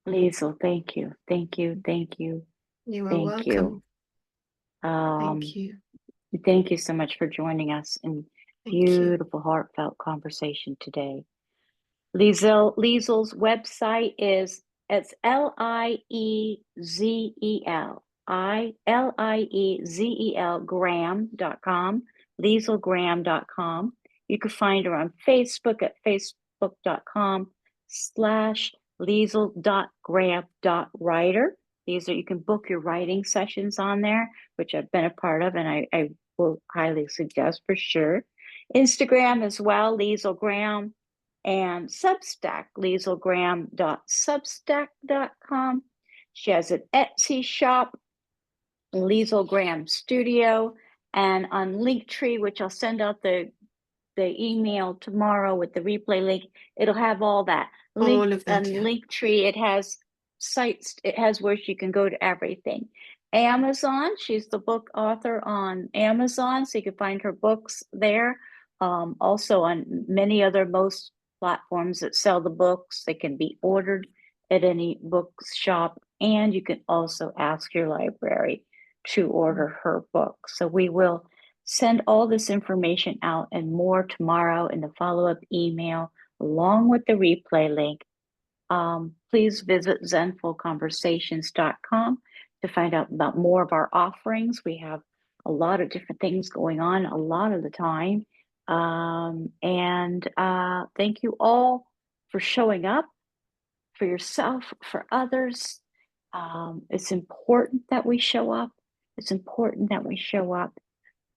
Liezel, thank you, thank you, thank you, You are thank you. welcome. Thank you. Thank you so much for joining us in Thank you. beautiful, heartfelt conversation today. Liezel's website is, it's Liezel Graham.com, liezelgraham.com. You can find her on Facebook at facebook.com/Liezel.graham.writer. You can book your writing sessions on there, which I've been a part of, and I will highly suggest for sure. Instagram as well, Liezel Graham, and Substack, liezelgraham.substack.com. She has an Etsy shop, Liezel Graham Studio, and on Linktree, which I'll send out the email tomorrow with the replay link. It'll have all that. All of that, And yeah. Linktree, it has sites, it has where you can go to everything. Amazon, she's the book author on Amazon, so you can find her books there. Also on many other most platforms that sell the books. They can be ordered at any bookshop, and you can also ask your library to order her book. So we will send all this information out and more tomorrow in the follow-up email, along with the replay link. Please visit zenfulconversations.com to find out about more of our offerings. We have a lot of different things going on a lot of the time. Thank you all for showing up for yourself, for others. It's important that we show up. It's important that we show up.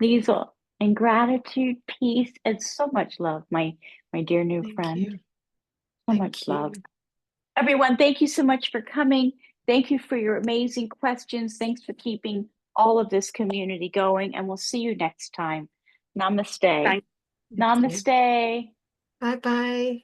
Liezel, and gratitude, peace, and so much love, my dear new Thank friend. you. So Thank much you. love. Everyone, thank you so much for coming. Thank you for your amazing questions. Thanks for keeping all of this community going, and we'll see you next time. Namaste. Thank Thank you. Namaste. Bye-bye.